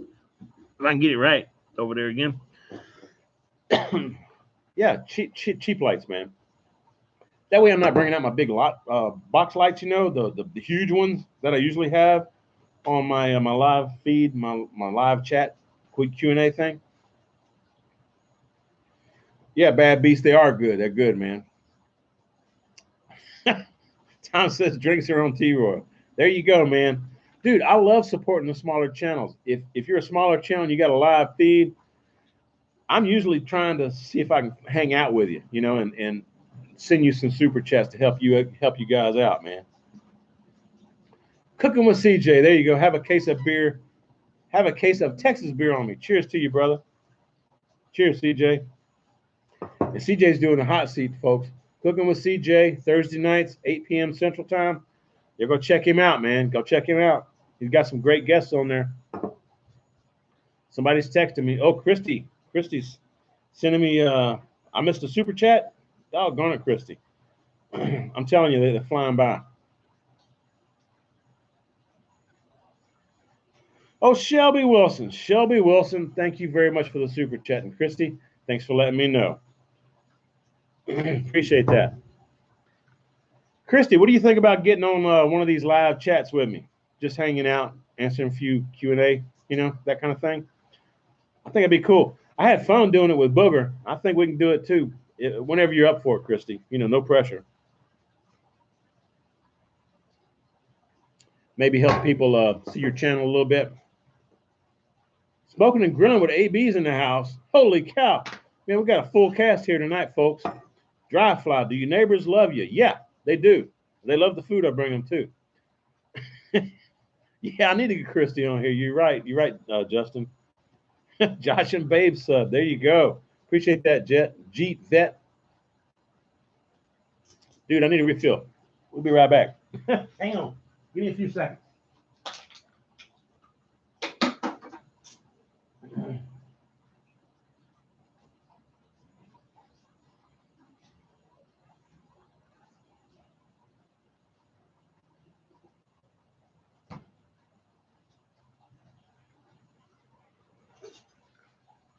I can get it right over there again. Yeah, cheap lights, man. That way I'm not bringing out my big box lights, you know, the huge ones that I usually have on my my live feed, my live chat, quick Q&A thing. Yeah, Bad Beast, they are good. They're good, man. Tom says drinks her own T-Roy. There you go, man. Dude, I love supporting the smaller channels. If you're a smaller channel and you got a live feed, I'm usually trying to see if I can hang out with you, you know, and send you some super chats to help you guys out, man. Cooking with CJ. There you go. Have a case of beer. Have a case of Texas beer on me. Cheers to you, brother. Cheers, CJ. And CJ's doing a hot seat, folks. Cooking with CJ, Thursday nights, 8 p.m. Central Time. You go check him out, man. Go check him out. He's got some great guests on there. Somebody's texting me. Oh, Christy. Christy's sending me, I missed a super chat. Doggone it, Christy. I'm telling you, they're flying by. Oh, Shelby Wilson. Shelby Wilson, thank you very much for the super chat. And Christy, thanks for letting me know. Appreciate that. Christy, what do you think about getting on one of these live chats with me? Just hanging out, answering a few Q&A, you know, that kind of thing. I think it'd be cool. I had fun doing it with Booger. I think we can do it too, whenever you're up for it, Christy. You know, no pressure. Maybe help people see your channel a little bit. Smoking and grilling with AB's in the house. Holy cow. Man, we got a full cast here tonight, folks. Dry fly, do your neighbors love you? Yeah, they do. They love the food I bring them too. Yeah, I need to get Christy on here. You're right. You're right, Justin. Josh and Babe sub. There you go. Appreciate that, Jeet Vet. Dude, I need a refill. We'll be right back. Hang on. Give me a few seconds.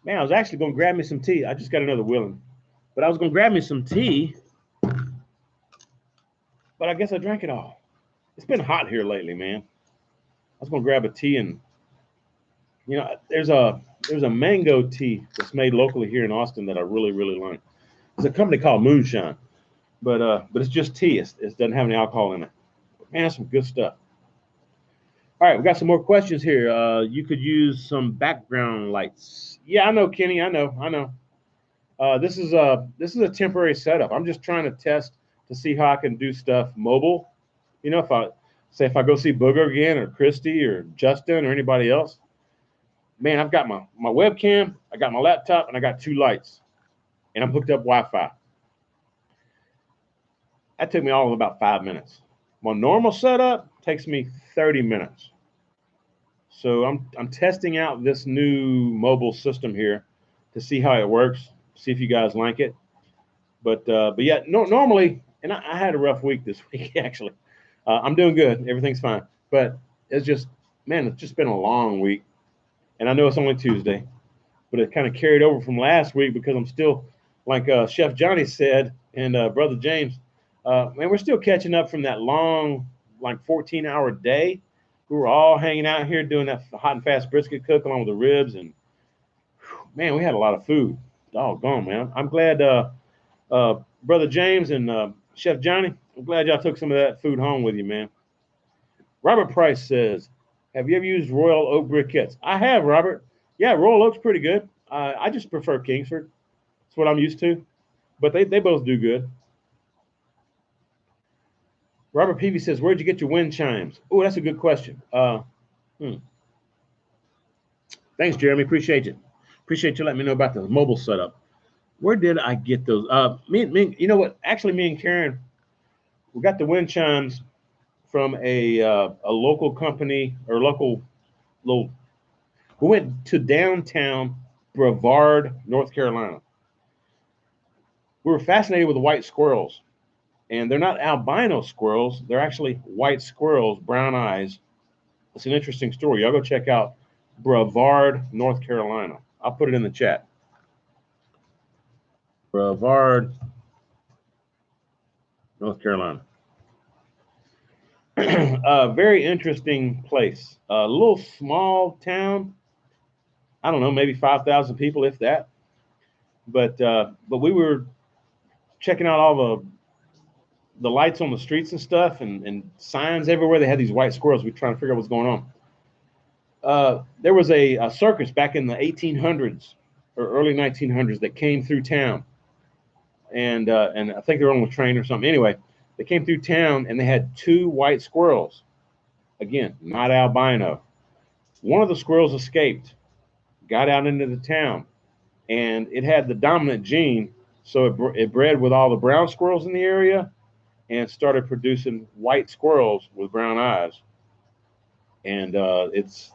Man, I was actually going to grab me some tea. I just got another willing. But I was going to grab me some tea. But I guess I drank it all. It's been hot here lately, man. I was going to grab a tea and, you know, there's a mango tea that's made locally here in Austin that I really, really like. It's a company called Moonshine. But it's just tea. It doesn't have any alcohol in it. Man, that's some good stuff. All right, we got some more questions here. You could use some background lights. Yeah, I know, Kenny. I know. This is a temporary setup. I'm just trying to test to see how I can do stuff mobile. You know, if I go see Booger again or Christy or Justin or anybody else, man, I've got my webcam, I got my laptop, and I got 2 lights, and I'm hooked up Wi-Fi. That took me all of about 5 minutes. My normal setup takes me 30 minutes. So I'm testing out this new mobile system here to see how it works, see if you guys like it. But yeah, normally and I had a rough week this week, actually. I'm doing good. Everything's fine. But it's just, man, it's just been a long week. And I know it's only Tuesday, but it kind of carried over from last week because I'm still, like Chef Johnny said, and Brother James, man, we're still catching up from that long, like 14-hour day. We were all hanging out here doing that hot and fast brisket cook along with the ribs. And, man, we had a lot of food. Doggone, man. I'm glad Brother James and Chef Johnny, I'm glad y'all took some of that food home with you, man. Robert Price says, have you ever used Royal Oak briquettes? I have, Robert. Yeah, Royal Oak's pretty good. I just prefer Kingsford. That's what I'm used to. But they both do good. Robert Peavy says, where'd you get your wind chimes? Oh, that's a good question. Thanks, Jeremy. Appreciate you. Appreciate you letting me know about the mobile setup. Where did I get those? Me, you know what? Actually, me and Karen, we got the wind chimes from a local company or local little. We went to downtown Brevard, North Carolina. We were fascinated with the white squirrels, and they're not albino squirrels. They're actually white squirrels, brown eyes. It's an interesting story. Y'all go check out Brevard, North Carolina. I'll put it in the chat. Brevard, North Carolina. A very interesting place. A little small town. I don't know, maybe 5,000 people, if that. But we were checking out all the lights on the streets and stuff, and signs everywhere. They had these white squirrels. We were trying to figure out what's going on. There was a circus back in the 1800s or early 1900s that came through town, and I think they were on a train or something. Anyway, they came through town and they had two white squirrels. Again, not albino. One of the squirrels escaped, got out into the town, and it had the dominant gene, so it bred with all the brown squirrels in the area and started producing white squirrels with brown eyes. And it's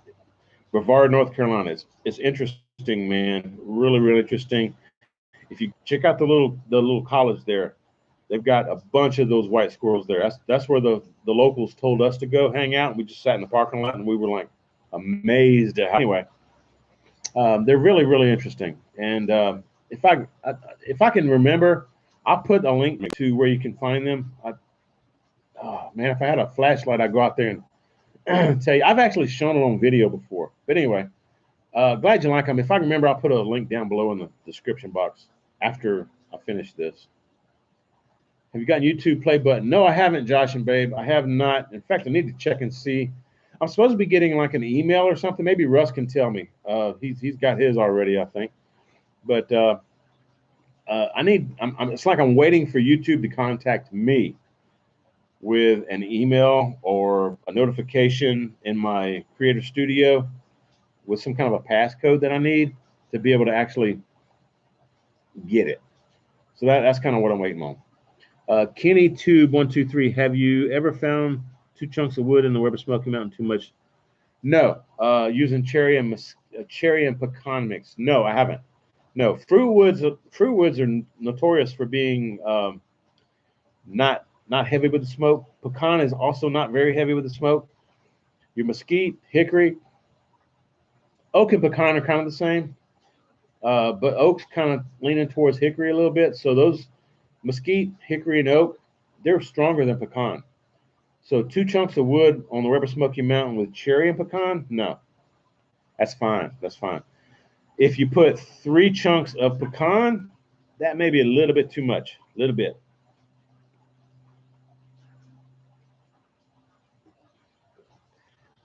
Brevard, North Carolina. It's interesting, man. Really, really interesting. If you check out the little college there, they've got a bunch of those white squirrels there. That's where the locals told us to go hang out. We just sat in the parking lot and we were like amazed at how. Anyway, they're really, really interesting. And if I can remember, I'll put a link to where you can find them. Oh man, if I had a flashlight, I'd go out there and tell you. I've actually shown it on video before. But anyway, glad you like them. If I can remember, I'll put a link down below in the description box after I finish this. Have you gotten YouTube play button? No, I haven't, Josh and Babe. I have not. In fact, I need to check and see. I'm supposed to be getting like an email or something. Maybe Russ can tell me. He's got his already, I think. But it's like I'm waiting for YouTube to contact me with an email or a notification in my Creator Studio with some kind of a passcode that I need to be able to actually get it. So that's kind of what I'm waiting on. Kenny Tube 123, have you ever found 2 chunks of wood in the Weber Smoky Mountain too much? No. Using cherry and pecan mix. No, I haven't. No. Fruit woods are notorious for being not heavy with the smoke. Pecan is also not very heavy with the smoke. Your mesquite, hickory, oak and pecan are kind of the same, but oak's kind of leaning towards hickory a little bit. So those mesquite, hickory, and oak, they're stronger than pecan. So 2 chunks of wood on the Weber Smoky Mountain with cherry and pecan, no. That's fine. That's fine. If you put 3 chunks of pecan, that may be a little bit too much. A little bit.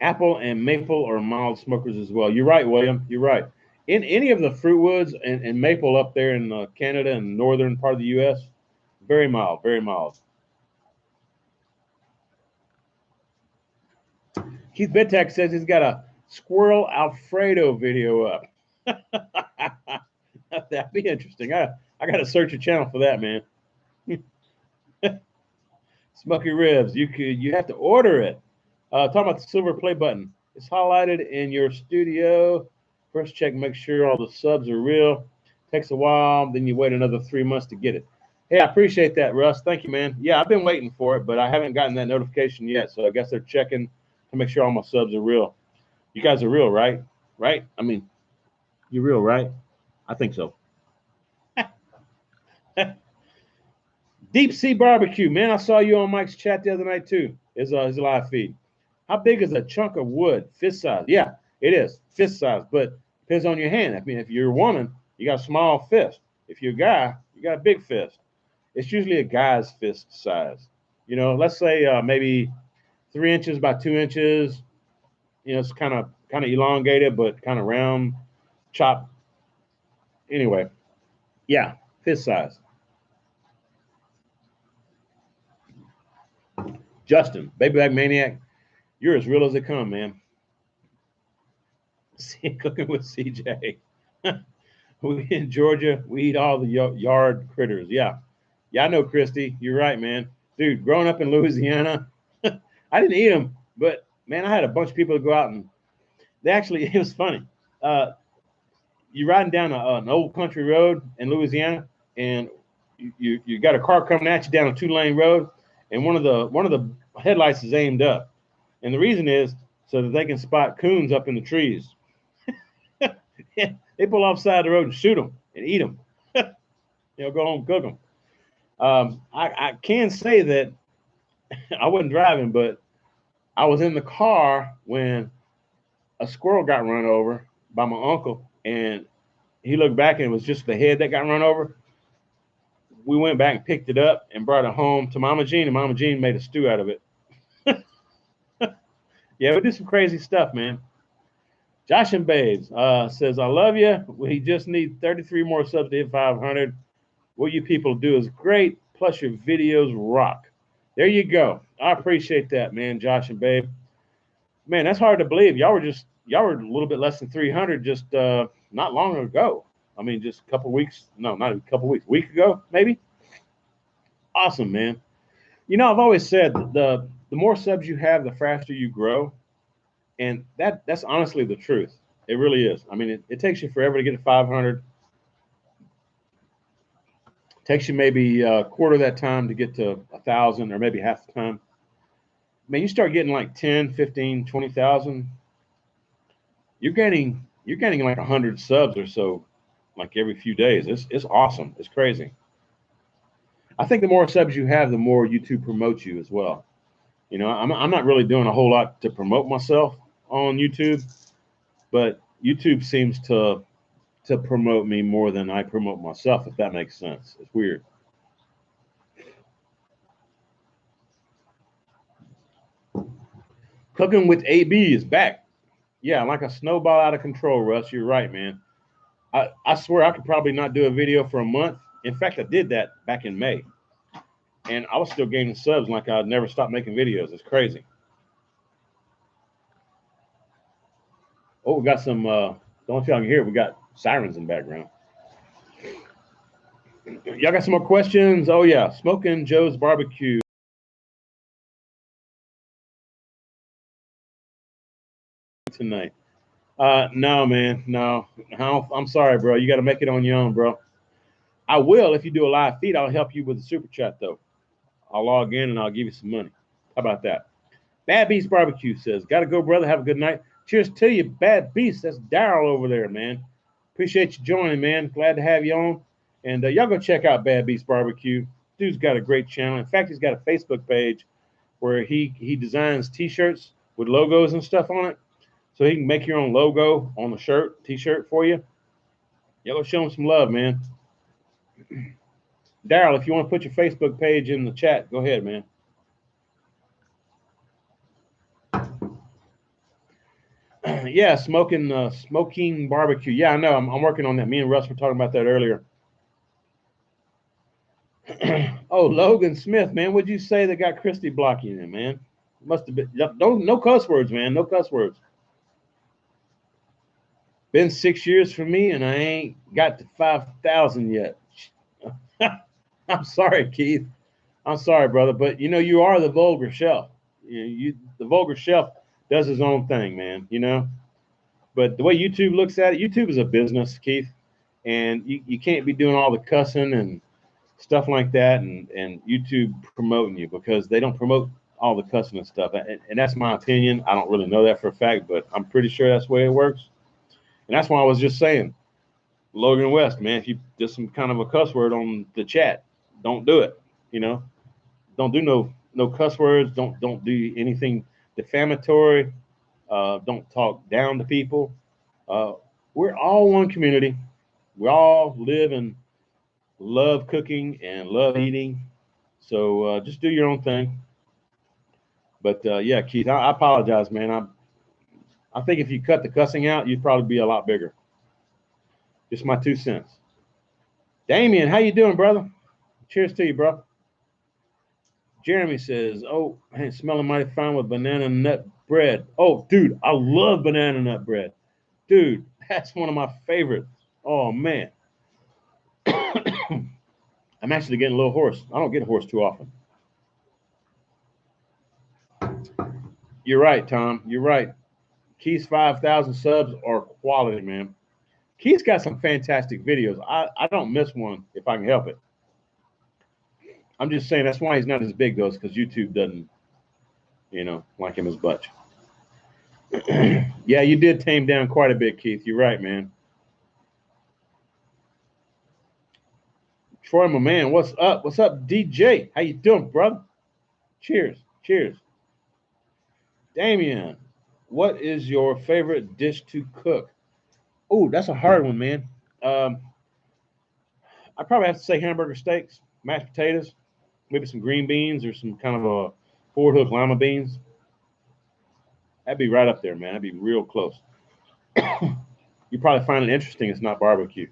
Apple and maple are mild smokers as well. You're right, William. You're right. In any of the fruit woods and maple up there in Canada and northern part of the U.S., very mild, very mild. Keith Bettag says he's got a squirrel Alfredo video up. That'd be interesting. I got to search your channel for that, man. Smoky ribs. You have to order it. Talking about the silver play button. It's highlighted in your studio. First check, make sure all the subs are real. Takes a while, then you wait another 3 months to get it. Hey, I appreciate that, Russ. Thank you, man. Yeah, I've been waiting for it, but I haven't gotten that notification yet. So I guess they're checking to make sure all my subs are real. You guys are real, right? Right? I mean, you're real, right? I think so. Deep Sea Barbecue, man. I saw you on Mike's chat the other night too. His live feed. How big is a chunk of wood? Fist size? Yeah, it is fist size, but depends on your hand. I mean, if you're a woman, you got a small fist. If you're a guy, you got a big fist. It's usually a guy's fist size. You know, let's say maybe 3 inches by 2 inches. You know, it's kind of elongated, but kind of round, chop. Anyway, yeah, fist size. Justin, Baby Back Maniac, you're as real as they come, man. Cooking with CJ. We in Georgia, we eat all the yard critters. Yeah. Yeah, I know, Christy. You're right, man. Dude, growing up in Louisiana, I didn't eat them, but man, I had a bunch of people go out and they actually, it was funny. Uh, you're riding down an old country road in Louisiana, and you got a car coming at you down a 2-lane road, and one of the headlights is aimed up, and the reason is so that they can spot coons up in the trees. They pull off the side of the road and shoot them and eat them. Go home, cook them. I can say that I wasn't driving, but I was in the car when a squirrel got run over by my uncle, and he looked back and it was just the head that got run over. We went back and picked it up and brought it home to Mama Jean, and Mama Jean made a stew out of it. Yeah, we do some crazy stuff, man. Josh and Babes says, I love you. We just need 33 more subs to hit 500. What you people do is great, plus your videos rock. There you go. I appreciate that, man, Josh and Babe. Man, that's hard to believe. Y'all were a little bit less than 300 just not long ago. I mean, just a couple weeks. No, not a couple weeks. Week ago, maybe. Awesome, man. I've always said the more subs you have, the faster you grow, and that's honestly the truth. It really is. I mean, it takes you forever to get to 500. It takes you maybe a quarter of that time to get to 1,000, or maybe half the time. Man, you start getting like 10, 15, 20,000. You're gaining like 100 subs or so, like every few days. It's awesome. It's crazy. I think the more subs you have, the more YouTube promotes you as well. I'm not really doing a whole lot to promote myself on YouTube, but YouTube seems to promote me more than I promote myself, if that makes sense. It's weird. Cooking with AB is back. Yeah, like a snowball out of control, Russ. You're right, man. I swear I could probably not do a video for a month. In fact, I did that back in May, and I was still gaining subs like I'd never stopped making videos. It's crazy. Oh, we got some, don't know if y'all can hear, we got sirens in the background. Y'all got some more questions? Oh, yeah. Smoking Joe's Barbecue. Tonight. No, man. No. I'm sorry, bro. You got to make it on your own, bro. I will if you do a live feed. I'll help you with the super chat, though. I'll log in and I'll give you some money. How about that? Bad Beast Barbecue says, got to go, brother. Have a good night. Cheers to you, Bad Beast. That's Daryl over there, man. Appreciate you joining, man. Glad to have you on. And y'all go check out Bad Beast Barbecue. Dude's got a great channel. In fact, he's got a Facebook page where he designs T-shirts with logos and stuff on it. So he can make your own logo on the shirt, T-shirt for you. Y'all go show him some love, man. Daryl, if you want to put your Facebook page in the chat, go ahead, man. Yeah, smoking barbecue. Yeah, I know. I'm working on that. Me and Russ were talking about that earlier. Oh, Logan Smith, man, what'd you say that got Christy blocking him, man? Must have been no cuss words, man. No cuss words. Been 6 years for me, and I ain't got to 5,000 yet. I'm sorry, Keith. I'm sorry, brother, but you are the vulgar shelf. The vulgar shelf does his own thing, man. But the way YouTube looks at it, YouTube is a business, Keith, and you can't be doing all the cussing and stuff like that, and YouTube promoting you, because they don't promote all the cussing and stuff. And that's my opinion. I don't really know that for a fact, but I'm pretty sure that's the way it works. And that's why I was just saying, Logan West, man, if you just some kind of a cuss word on the chat, don't do it. You know, don't do no cuss words. Don't do anything defamatory. Don't talk down to people. We're all one community. We all live and love cooking and love eating. So just do your own thing. But yeah, Keith, I apologize, man. I think if you cut the cussing out, you'd probably be a lot bigger. Just my 2 cents. Damien, how you doing, brother? Cheers to you, bro. Jeremy says, oh, man, smelling mighty fine with banana nut bread. Oh, dude, I love banana nut bread. Dude, that's one of my favorites. Oh, man. I'm actually getting a little hoarse. I don't get hoarse too often. You're right, Tom. You're right. Keith's 5,000 subs are quality, man. Keith's got some fantastic videos. I don't miss one if I can help it. I'm just saying that's why he's not as big, though, because YouTube doesn't, like him as much. Yeah, you did tame down quite a bit, Keith. You're right, man. Troy, my man, what's up? What's up, DJ? How you doing, brother? Cheers. Cheers. Damien, what is your favorite dish to cook? Oh, that's a hard one, man. I probably have to say hamburger steaks, mashed potatoes, maybe some green beans or some kind of a Ford Hook lima beans. That'd be right up there, man. That'd be real close. You probably find it interesting. It's not barbecue.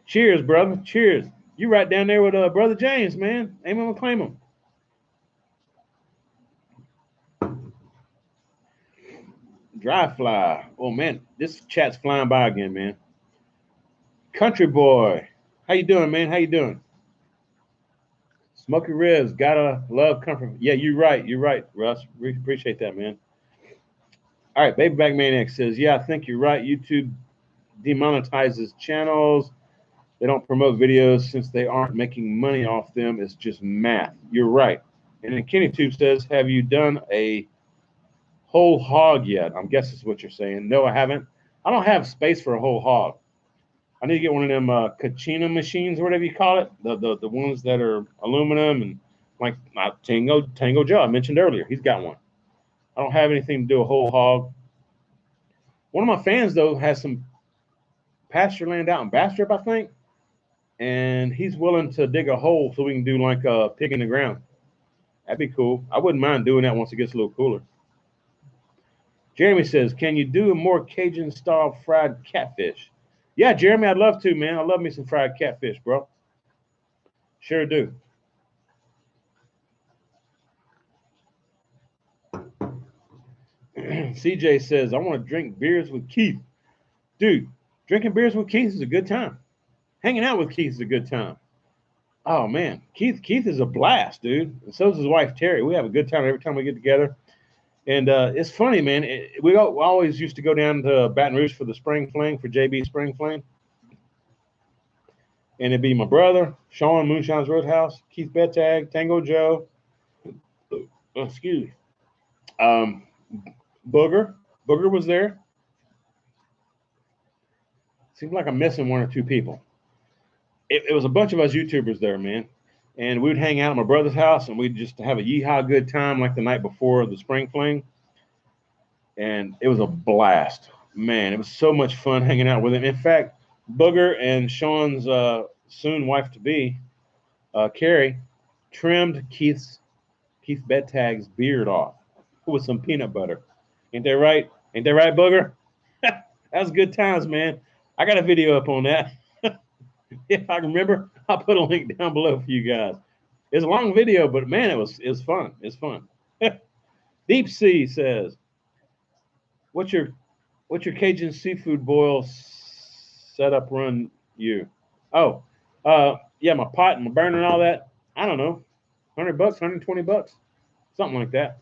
Cheers, brother. Cheers. You right down there with Brother James, man. Ain't gonna claim him. Dry fly. Oh man, this chat's flying by again, man. Country boy, how you doing, man? How you doing? Smoky ribs, gotta love comfort. Yeah, you're right. You're right, Russ. We appreciate that, man. All right, Baby Back Maniac says, yeah, I think you're right. YouTube demonetizes channels. They don't promote videos since they aren't making money off them. It's just math. You're right. And then Kenny Tube says, have you done a whole hog yet? I'm guessing is what you're saying. No, I haven't. I don't have space for a whole hog. I need to get one of them Cajun machines or whatever you call it. The ones that are aluminum and like Tango Joe I mentioned earlier. He's got one. I don't have anything to do a whole hog. One of my fans though has some pasture land out in Bastrop, I think, and he's willing to dig a hole so we can do like a pig in the ground. That'd be cool. I wouldn't mind doing that once it gets a little cooler. Jeremy says, can you do a more Cajun style fried catfish? Yeah, Jeremy, I'd love to, man. I love me some fried catfish, bro. Sure do. CJ says, I want to drink beers with Keith. Dude, drinking beers with Keith is a good time. Hanging out with Keith is a good time. Oh, man. Keith is a blast, dude. And so is his wife, Terry. We have a good time every time we get together. And it's funny, man. We always used to go down to Baton Rouge for the Spring Fling, for JB Spring Fling. And it'd be my brother, Sean, Moonshine's Roadhouse, Keith Bettag, Tango Joe. Excuse me. Booger. Booger was there. Seems like I'm missing one or two people. It was a bunch of us YouTubers there, man. And we'd hang out at my brother's house, and we'd just have a yeehaw good time like the night before the Spring Fling. And it was a blast. Man, it was so much fun hanging out with him. In fact, Booger and Sean's soon wife-to-be, Carrie, trimmed Keith Bettag's beard off with some peanut butter. Ain't that right? Ain't that right, Booger? That was good times, man. I got a video up on that. If I remember, I'll put a link down below for you guys. It's a long video, but man, it was fun. It's fun. Deep Sea says, "What's your Cajun seafood boil setup run you?" Oh, yeah, my pot and my burner and all that. I don't know, $100, $120, something like that.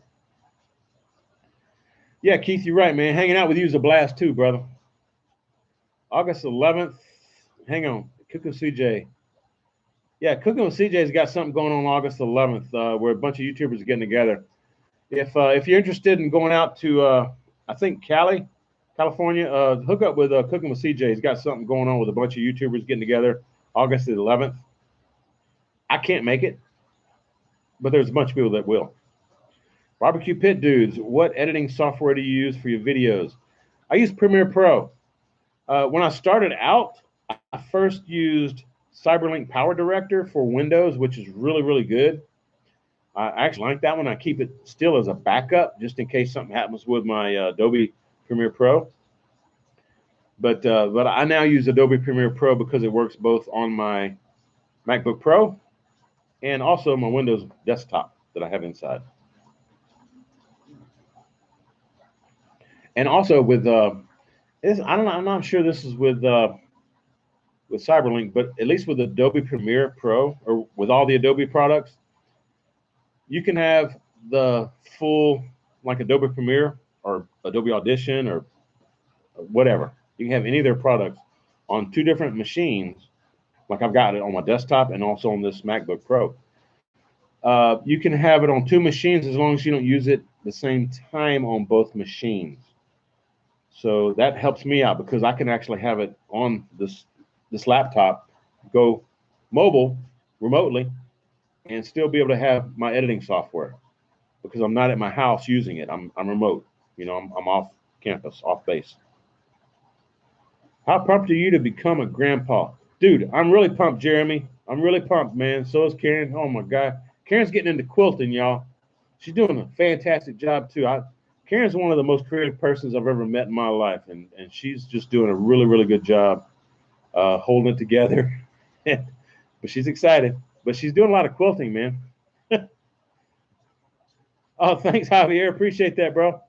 Yeah, Keith, you're right, man. Hanging out with you is a blast too, brother. August 11th. Hang on. Cooking with CJ. Yeah, Cooking with CJ's got something going on August 11th where a bunch of YouTubers are getting together. If you're interested in going out to, I think, California, hook up with Cooking with CJ. He's got something going on with a bunch of YouTubers getting together August the 11th. I can't make it, but there's a bunch of people that will. Barbecue Pit Dudes, what editing software do you use for your videos? I use Premiere Pro. When I started out, I first used Cyberlink Power Director for Windows, which is really, really good. I actually like that one. I keep it still as a backup just in case something happens with my Adobe Premiere Pro. But I now use Adobe Premiere Pro because it works both on my MacBook Pro and also my Windows desktop that I have inside. And also with I'm not sure this is with Cyberlink, but at least with Adobe Premiere Pro or with all the Adobe products, you can have the full like Adobe Premiere or Adobe Audition or whatever. You can have any of their products on two different machines. Like I've got it on my desktop and also on this MacBook Pro. You can have it on two machines as long as you don't use it the same time on both machines. So that helps me out because I can actually have it on this laptop, go mobile remotely, and still be able to have my editing software because I'm not at my house using it. I'm remote. You know, I'm off campus, off base. How pumped are you to become a grandpa? Dude, I'm really pumped, Jeremy. I'm really pumped, man. So is Karen. Oh, my God. Karen's getting into quilting, y'all. She's doing a fantastic job, too. Karen's one of the most creative persons I've ever met in my life, and she's just doing a really, really good job holding it together. But she's excited. But she's doing a lot of quilting, man. Oh, thanks, Javier. Appreciate that, bro.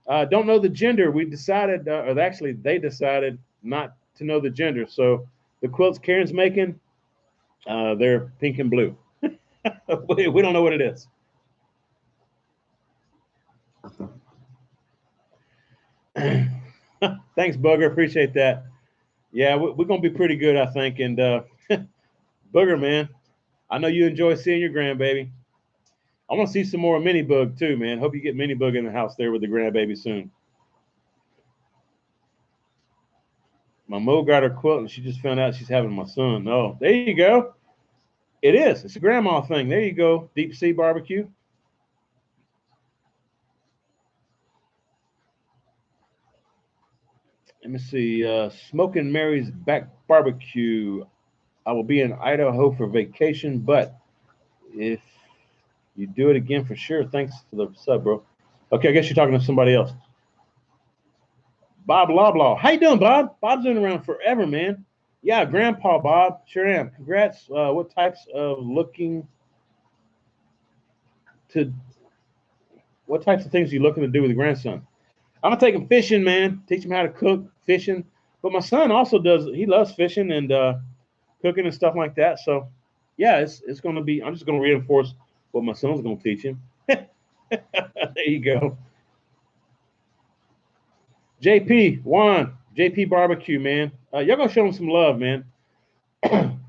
Don't know the gender. We decided, or actually they decided not to know the gender. So the quilts Karen's making, they're pink and blue. We don't know what it is. Thanks, Booger. Appreciate that. Yeah, we're going to be pretty good, I think. And Booger, man, I know you enjoy seeing your grandbaby. I want to see some more Mini Bug, too, man. Hope you get Mini Bug in the house there with the grandbaby soon. My Mo got her quilt, and she just found out she's having my son. Oh, there you go. It is. It's a grandma thing. There you go. Deep Sea Barbecue. Let me see. Smoking Mary's Back Barbecue. I will be in Idaho for vacation, but if you do it again for sure, thanks for the sub, bro. Okay, I guess you're talking to somebody else. Bob Loblaw. How you doing, Bob? Bob's been around forever, man. Yeah, Grandpa Bob. Sure am. Congrats. What types of things are you looking to do with the grandson? I'm gonna take him fishing, man. Teach him how to cook, fishing. But my son also does. He loves fishing and cooking and stuff like that. So, yeah, it's gonna be. I'm just gonna reinforce what my son's gonna teach him. There you go. JP Barbecue, man. Y'all gonna show him some love, man.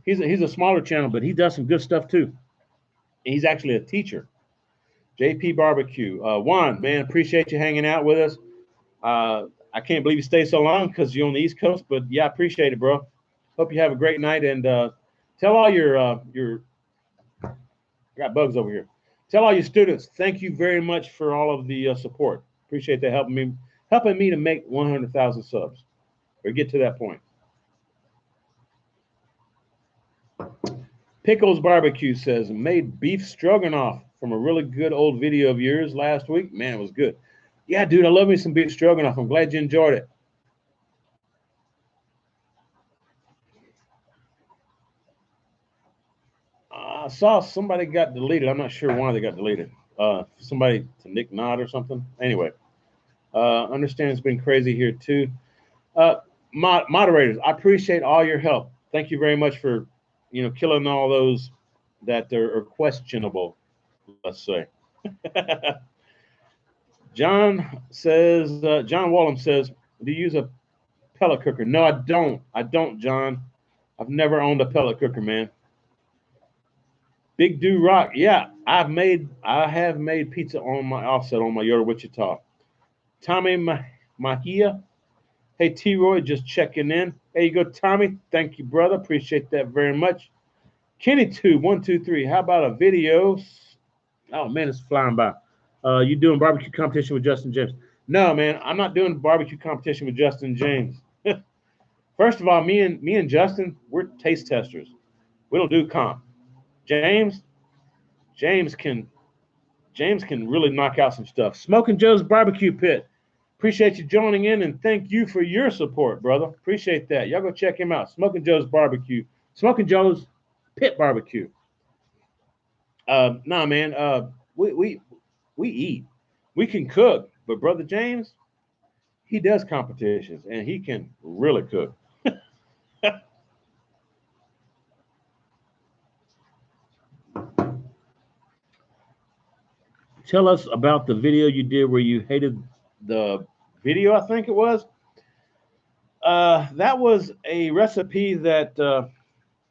He's a smaller channel, but he does some good stuff too. He's actually a teacher. JP Barbecue. Juan, man, appreciate you hanging out with us. I can't believe you stayed so long because you're on the East Coast, but yeah, I appreciate it, bro. Hope you have a great night and tell all your I got bugs over here. Tell all your students thank you very much for all of the support. Appreciate that helping me to make 100,000 subs or get to that point. Pickles Barbecue says made beef stroganoff from a really good old video of yours last week. Man, it was good. Yeah, dude, I love me some beef stroganoff. I'm glad you enjoyed it. I saw somebody got deleted. I'm not sure why they got deleted. Somebody to Nick Nod or something. Anyway, understand it's been crazy here too. Moderators, I appreciate all your help. Thank you very much for, killing all those that are questionable, let's say. John Wallum says, do you use a pellet cooker. No, I don't. I don't, John. I've never owned a pellet cooker, man. Big Do Rock. Yeah, I have made pizza on my offset on my Yoda Wichita. Tommy Mahia. Hey, T-Roy, just checking in. There you go, Tommy. Thank you, brother. Appreciate that very much. Kenny 123. How about a video? Oh, man, it's flying by. You doing barbecue competition with Justin James? No, man, I'm not doing barbecue competition with Justin James. First of all, me and Justin, we're taste testers. We don't do comp. James can really knock out some stuff. Smoking Joe's Barbecue Pit. Appreciate you joining in, and thank you for your support, brother. Appreciate that. Y'all go check him out. Smoking Joe's Barbecue. Smoking Joe's Pit Barbecue. Nah, man. We eat. We can cook, but brother James, he does competitions, and he can really cook. Tell us about the video you did where you hated the video, I think it was. That was a recipe that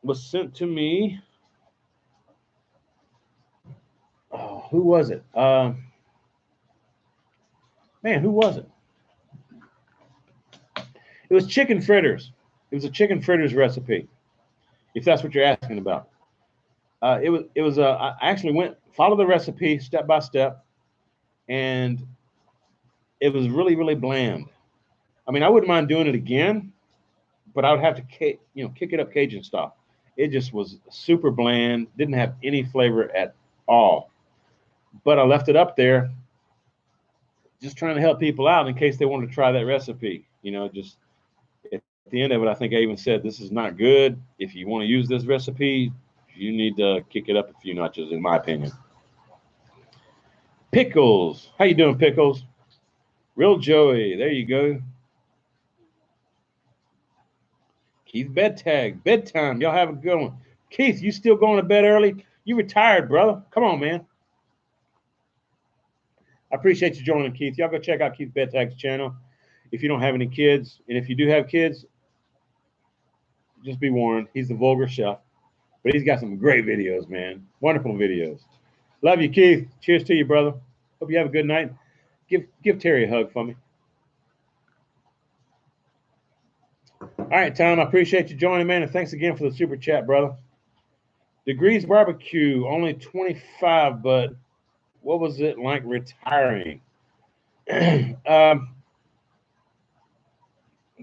was sent to me. Oh, who was it? Man, who was it? It was chicken fritters. It was a chicken fritters recipe, if that's what you're asking about. It was. I actually followed the recipe step by step, and it was really, really bland. I mean, I wouldn't mind doing it again, but I would have to, kick it up Cajun style. It just was super bland, didn't have any flavor at all. But I left it up there, just trying to help people out in case they wanted to try that recipe. Just at the end of it, I think I even said, this is not good. If you want to use this recipe, you need to kick it up a few notches, in my opinion. Pickles. How you doing, Pickles? Real Joey. There you go. Keith Bettag. Bedtime. Y'all have a good one. Keith, you still going to bed early? You retired, brother. Come on, man. I appreciate you joining, Keith. Y'all go check out Keith Bettag's channel if you don't have any kids. And if you do have kids, just be warned, he's the vulgar chef. But he's got some great videos, man. Wonderful videos. Love you, Keith. Cheers to you, brother. Hope you have a good night. Give Terry a hug for me. All right, Tom, I appreciate you joining, man, and thanks again for the super chat, brother. Degrees Barbecue, only 25, but what was it like retiring? Dude,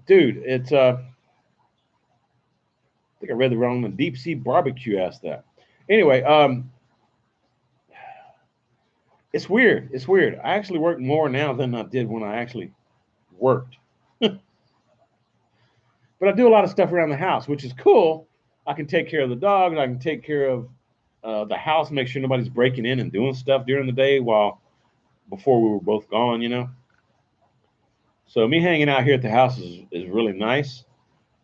it's I think I read the wrong one. Deep Sea Barbecue asked that. Anyway, it's weird. It's weird. I actually work more now than I did when I actually worked. But I do a lot of stuff around the house, which is cool. I can take care of the dog, and I can take care of the house, make sure nobody's breaking in and doing stuff during the day before we were both gone, So me hanging out here at the house is really nice.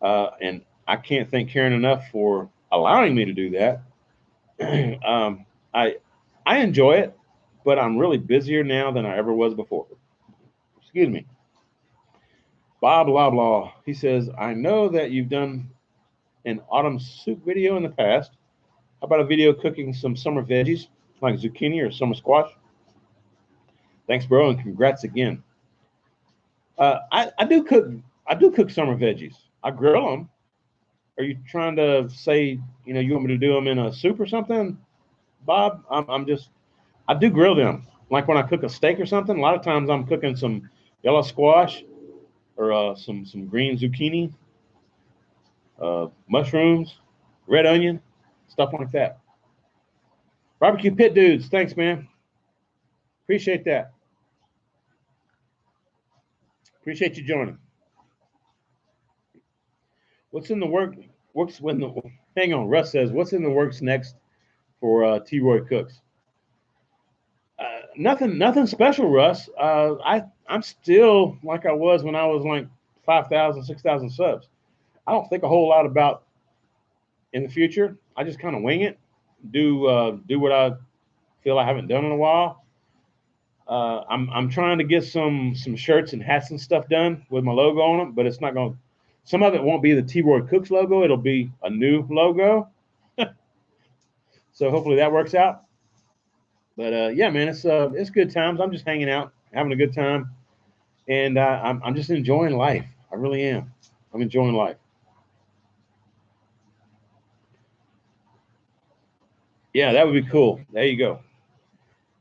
And I can't thank Karen enough for allowing me to do that. I enjoy it, but I'm really busier now than I ever was before. Excuse me. Bob blah blah. He says, I know that you've done an autumn soup video in the past. How about a video cooking some summer veggies like zucchini or summer squash? Thanks, bro, and congrats again. I do cook summer veggies. I grill them. Are you trying to say, you want me to do them in a soup or something, Bob? I do grill them. Like when I cook a steak or something, a lot of times I'm cooking some yellow squash or some green zucchini, mushrooms, red onion, stuff like that. Barbecue Pit Dudes, thanks, man. Appreciate that. Appreciate you joining. What's in the works when hang on, Russ says, what's in the works next for T-Roy Cooks? Nothing special, Russ. I'm still like I was when I was like 5,000, 6,000 subs. I don't think a whole lot about in the future. I just kind of wing it, do what I feel I haven't done in a while. I'm trying to get some shirts and hats and stuff done with my logo on them, but it's not going. Some of it won't be the T-Roy Cooks logo. It'll be a new logo. So hopefully that works out. But yeah, man, it's good times. I'm just hanging out, having a good time, and I'm just enjoying life. I really am. I'm enjoying life. Yeah, that would be cool. There you go.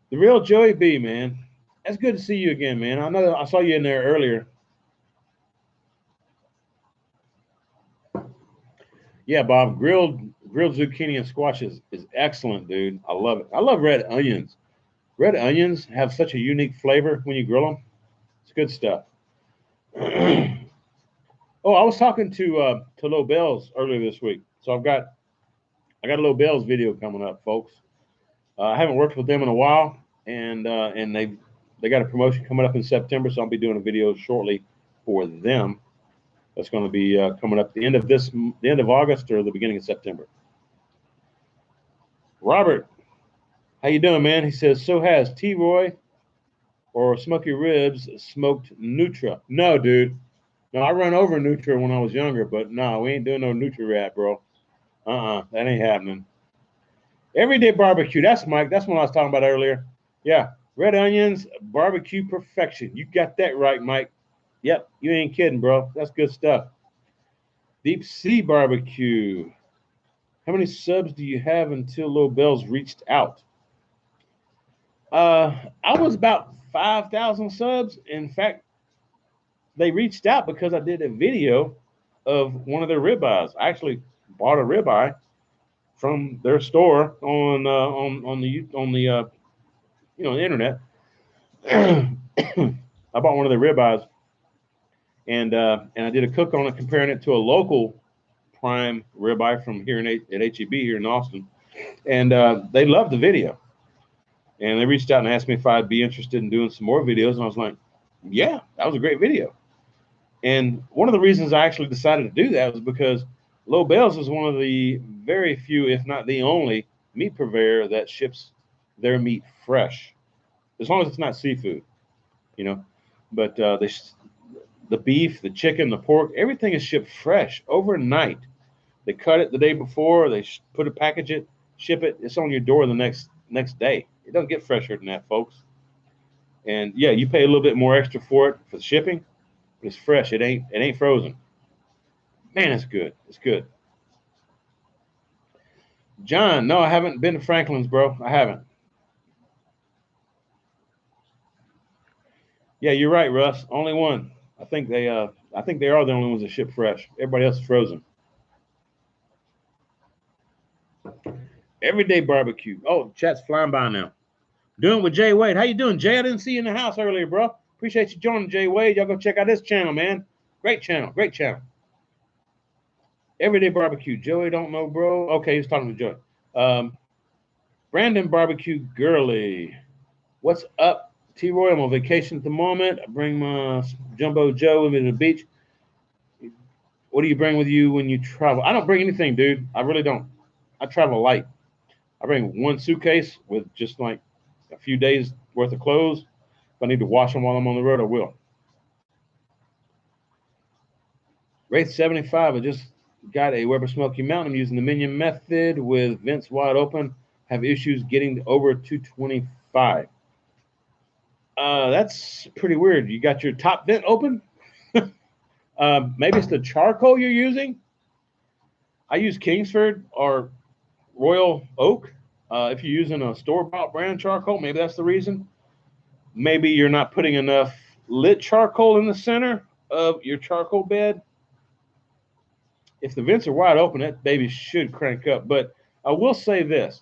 The real Joey B, man. That's good to see you again, man. I know I saw you in there earlier. Yeah, Bob, grilled zucchini and squash is excellent, dude. I love it. I love red onions. Red onions have such a unique flavor when you grill them. It's good stuff. Oh, I was talking to Low Bells earlier this week, so I got a Low Bells video coming up, folks. I haven't worked with them in a while, and they got a promotion coming up in September, so I'll be doing a video shortly for them. That's going to be coming up the end of August or the beginning of September. Robert, how you doing, man? He says, so has T-Roy or Smoky Ribs smoked Nutra? No, dude. No, I run over Nutra when I was younger, but no, we ain't doing no Nutra rat, bro. That ain't happening. Everyday barbecue. That's Mike. That's what I was talking about earlier. Yeah, red onions, barbecue perfection. You got that right, Mike. Yep, you ain't kidding, bro. That's good stuff. Deep sea barbecue. How many subs do you have until Low Bells reached out? I was about 5,000 subs. In fact, they reached out because I did a video of one of their ribeyes. I actually bought a ribeye from their store on the the internet. I bought one of their ribeyes, and I did a cook on it, comparing it to a local prime ribeye from here at HEB here in Austin, and they loved the video, and they reached out and asked me if I'd be interested in doing some more videos, and I was like, yeah, that was a great video. And one of the reasons I actually decided to do that was because Low Bells is one of the very few, if not the only, meat purveyor that ships their meat fresh, as long as it's not seafood, you know. But the beef, the chicken, the pork, everything is shipped fresh overnight. They cut it the day before, they package it, ship it. It's on your door the next day. It don't get fresher than that, folks. And yeah, you pay a little bit more extra for it for the shipping, but it's fresh. It ain't frozen. Man, it's good. It's good. John, no, I haven't been to Franklin's, bro. I haven't. Yeah, you're right, Russ. Only one. I think they are the only ones that ship fresh. Everybody else is frozen. Everyday barbecue. Oh, chat's flying by now. Doing with Jay Wade. How you doing, Jay? I didn't see you in the house earlier, bro. Appreciate you joining, Jay Wade. Y'all go check out this channel, man. Great channel. Great channel. Everyday barbecue. Joey don't know, bro. Okay, he's talking to Joey. Brandon Barbecue Girly. What's up, T-Roy? I'm on vacation at the moment. I bring my Jumbo Joe with me to the beach. What do you bring with you when you travel? I don't bring anything, dude. I really don't. I travel light. I bring one suitcase with just like a few days worth of clothes. If I need to wash them while I'm on the road, I will. Wraith 75, I just got a Weber Smoky Mountain. I'm using the Minion method with vents wide open. Have issues getting over 225. That's pretty weird. You got your top vent open? Maybe it's the charcoal you're using. I use Kingsford or Royal Oak. If you're using a store-bought brand charcoal, maybe that's the reason. Maybe you're not putting enough lit charcoal in the center of your charcoal bed. If the vents are wide open, that baby should crank up. But I will say this.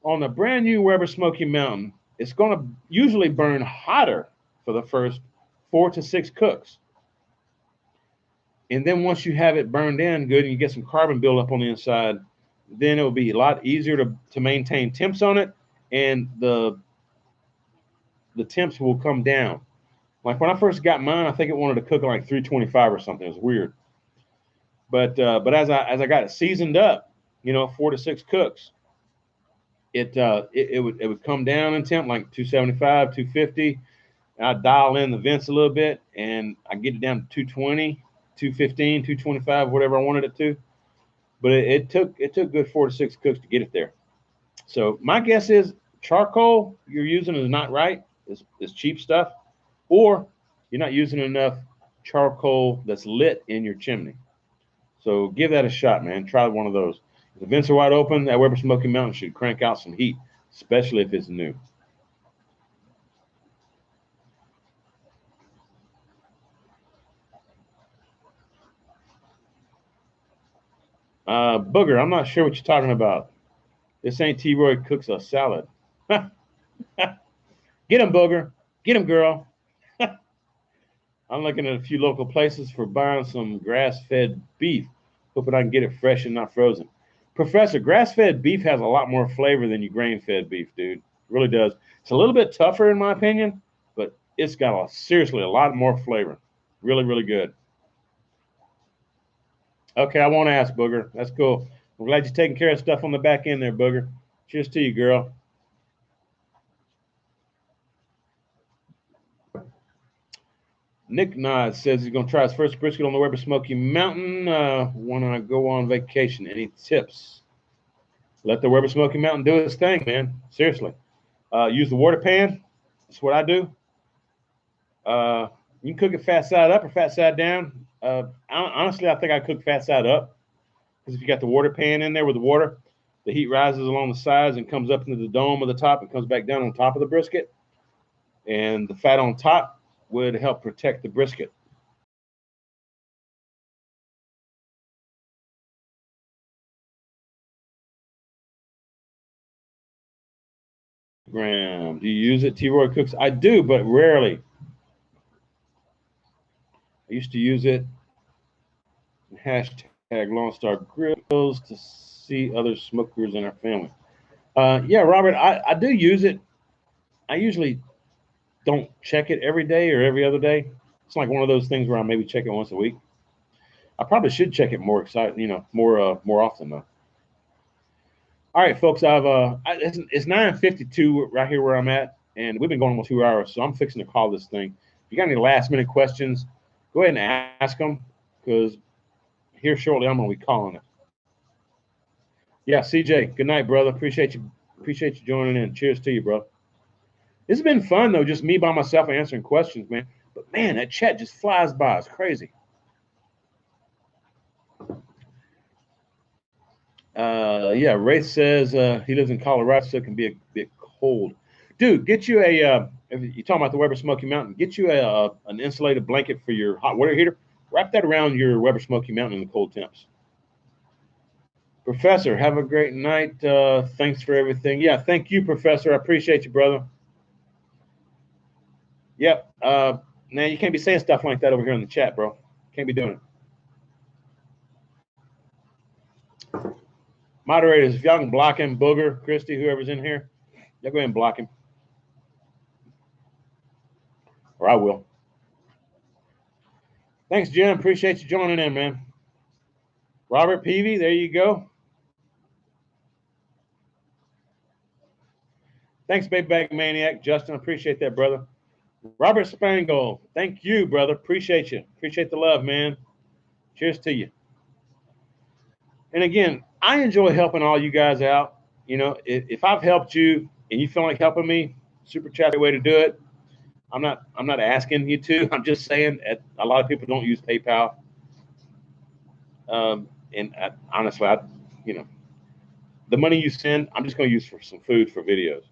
On a brand new Weber Smoky Mountain, it's going to usually burn hotter for the first 4 to 6 cooks. And then once you have it burned in good and you get some carbon buildup on the inside, then it will be a lot easier to maintain temps on it, and the temps will come down. Like when I first got mine, I think it wanted to cook like 325 or something. It was weird. But as I got it seasoned up, 4 to 6 cooks, it would come down in temp like 275, 250. And I dial in the vents a little bit, and I get it down to 220. 215, 225, whatever I wanted it to. But it took good 4 to 6 cooks to get it there. So my guess is charcoal you're using is not right. It's cheap stuff, or you're not using enough charcoal that's lit in your chimney. So give that a shot, man. Try one of those. If the vents are wide open, that Weber Smoky Mountain should crank out some heat, especially if it's new. Booger, I'm not sure what you're talking about. This ain't T-Roy cooks a salad. Get him, Booger. Get him, girl. I'm looking at a few local places for buying some grass-fed beef, hoping I can get it fresh and not frozen. Professor, grass-fed beef has a lot more flavor than your grain-fed beef, dude. It really does. It's a little bit tougher in my opinion, but it's got seriously a lot more flavor. Really, really good. Okay, I won't ask, Booger. That's cool. I'm glad you're taking care of stuff on the back end there, Booger. Cheers to you, girl. Nick Nod says he's going to try his first brisket on the Weber Smoky Mountain when I go on vacation. Any tips? Let the Weber Smoky Mountain do its thing, man. Seriously. Use the water pan. That's what I do. You can cook it fat side up or fat side down. Honestly, I think I cook fat side up, because if you got the water pan in there with the water, the heat rises along the sides and comes up into the dome of the top and comes back down on top of the brisket. And the fat on top would help protect the brisket. Do you use it? T-Roy cooks. I do, but rarely. I used to use it. Hashtag Lone Star Grills to see other smokers in our family. Yeah, Robert, I do use it. I usually don't check it every day or every other day. It's like one of those things where I maybe check it once a week. I probably should check it more more often though. All right, folks, it's 9:52 right here where I'm at, and we've been going almost 2 hours, so I'm fixing to call this thing. If you got any last minute questions, go ahead and ask them, because here shortly I'm going to be calling it. Yeah, CJ, good night, brother. Appreciate you joining in. Cheers to you, bro. This has been fun though, just me by myself answering questions, man. But man, that chat just flies by. It's crazy. Yeah, Ray says he lives in Colorado, so it can be a bit cold. Dude, get you if you're talking about the Weber Smoky Mountain, get you an insulated blanket for your hot water heater. Wrap that around your Weber Smoky Mountain in the cold temps. Professor, have a great night. Thanks for everything. Yeah, thank you, Professor. I appreciate you, brother. Yep. Now you can't be saying stuff like that over here in the chat, bro. Can't be doing it. Moderators, if y'all can block him, Booger, Christy, whoever's in here, y'all go ahead and block him. Or I will. Thanks, Jim. Appreciate you joining in, man. Robert Peavy, there you go. Thanks, Big Bag Maniac. Justin, appreciate that, brother. Robert Spangle, thank you, brother. Appreciate you. Appreciate the love, man. Cheers to you. And again, I enjoy helping all you guys out. You know, if I've helped you and you feel like helping me, super chat the way to do it. I'm not asking you to. I'm just saying a lot of people don't use PayPal. Honestly, the money you send, I'm just going to use for some food for videos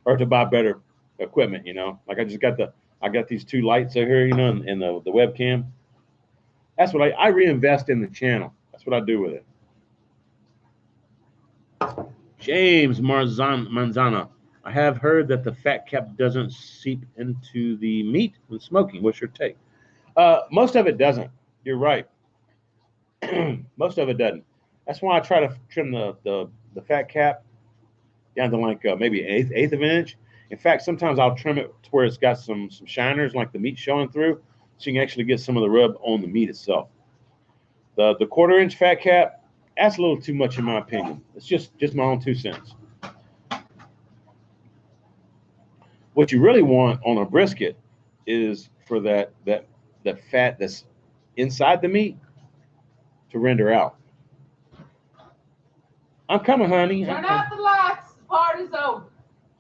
or to buy better equipment. Like I got these 2 lights over here, and the webcam. That's what I reinvest in the channel. That's what I do with it. James Manzana. I have heard that the fat cap doesn't seep into the meat when smoking. What's your take? Most of it doesn't. You're right. Most of it doesn't. That's why I try to trim the fat cap down to like maybe an eighth of an inch. In fact, sometimes I'll trim it to where it's got some shiners, like the meat showing through, so you can actually get some of the rub on the meat itself. The 1/4 inch fat cap, that's a little too much in my opinion. It's just my own 2 cents. What you really want on a brisket is for that fat that's inside the meat to render out. I'm coming, honey. Turn out the lights. The party's over.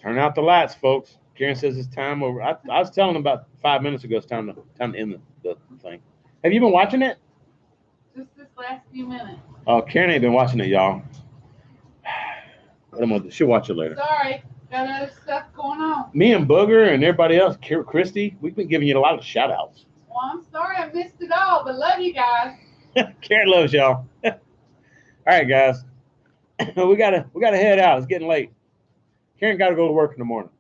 Turn out the lights, folks. Karen says it's time over. I was telling them about 5 minutes ago it's time to end the thing. Have you been watching it? Just this last few minutes. Oh, Karen ain't been watching it, y'all. She'll watch it later. Sorry, got other stuff going on. Me and Booger and everybody else, Christy, we've been giving you a lot of shout outs. Well, I'm sorry I missed it all, but love you guys. Karen loves y'all. All right, guys. we gotta head out. It's getting late. Karen got to go to work in the morning.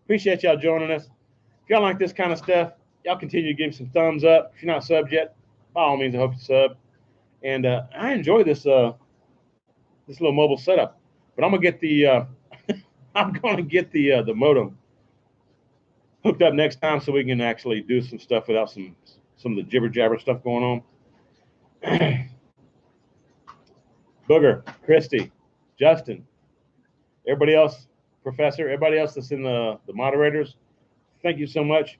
Appreciate y'all joining us. If y'all like this kind of stuff, y'all continue to give me some thumbs up. If you're not subbed yet, by all means, I hope you sub. And I enjoy this this little mobile setup. But I'm gonna get the the modem hooked up next time so we can actually do some stuff without some of the jibber jabber stuff going on. Booger, Christy, Justin, everybody else, Professor, everybody else that's in the moderators, thank you so much.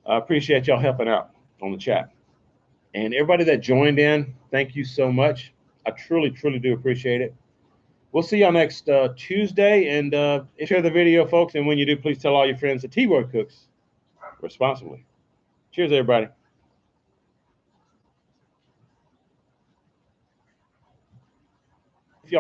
I appreciate y'all helping out on the chat. And everybody that joined in, thank you so much. I truly, truly do appreciate it. We'll see y'all next Tuesday. And share the video, folks. And when you do, please tell all your friends that T-Roy cooks responsibly. Cheers, everybody.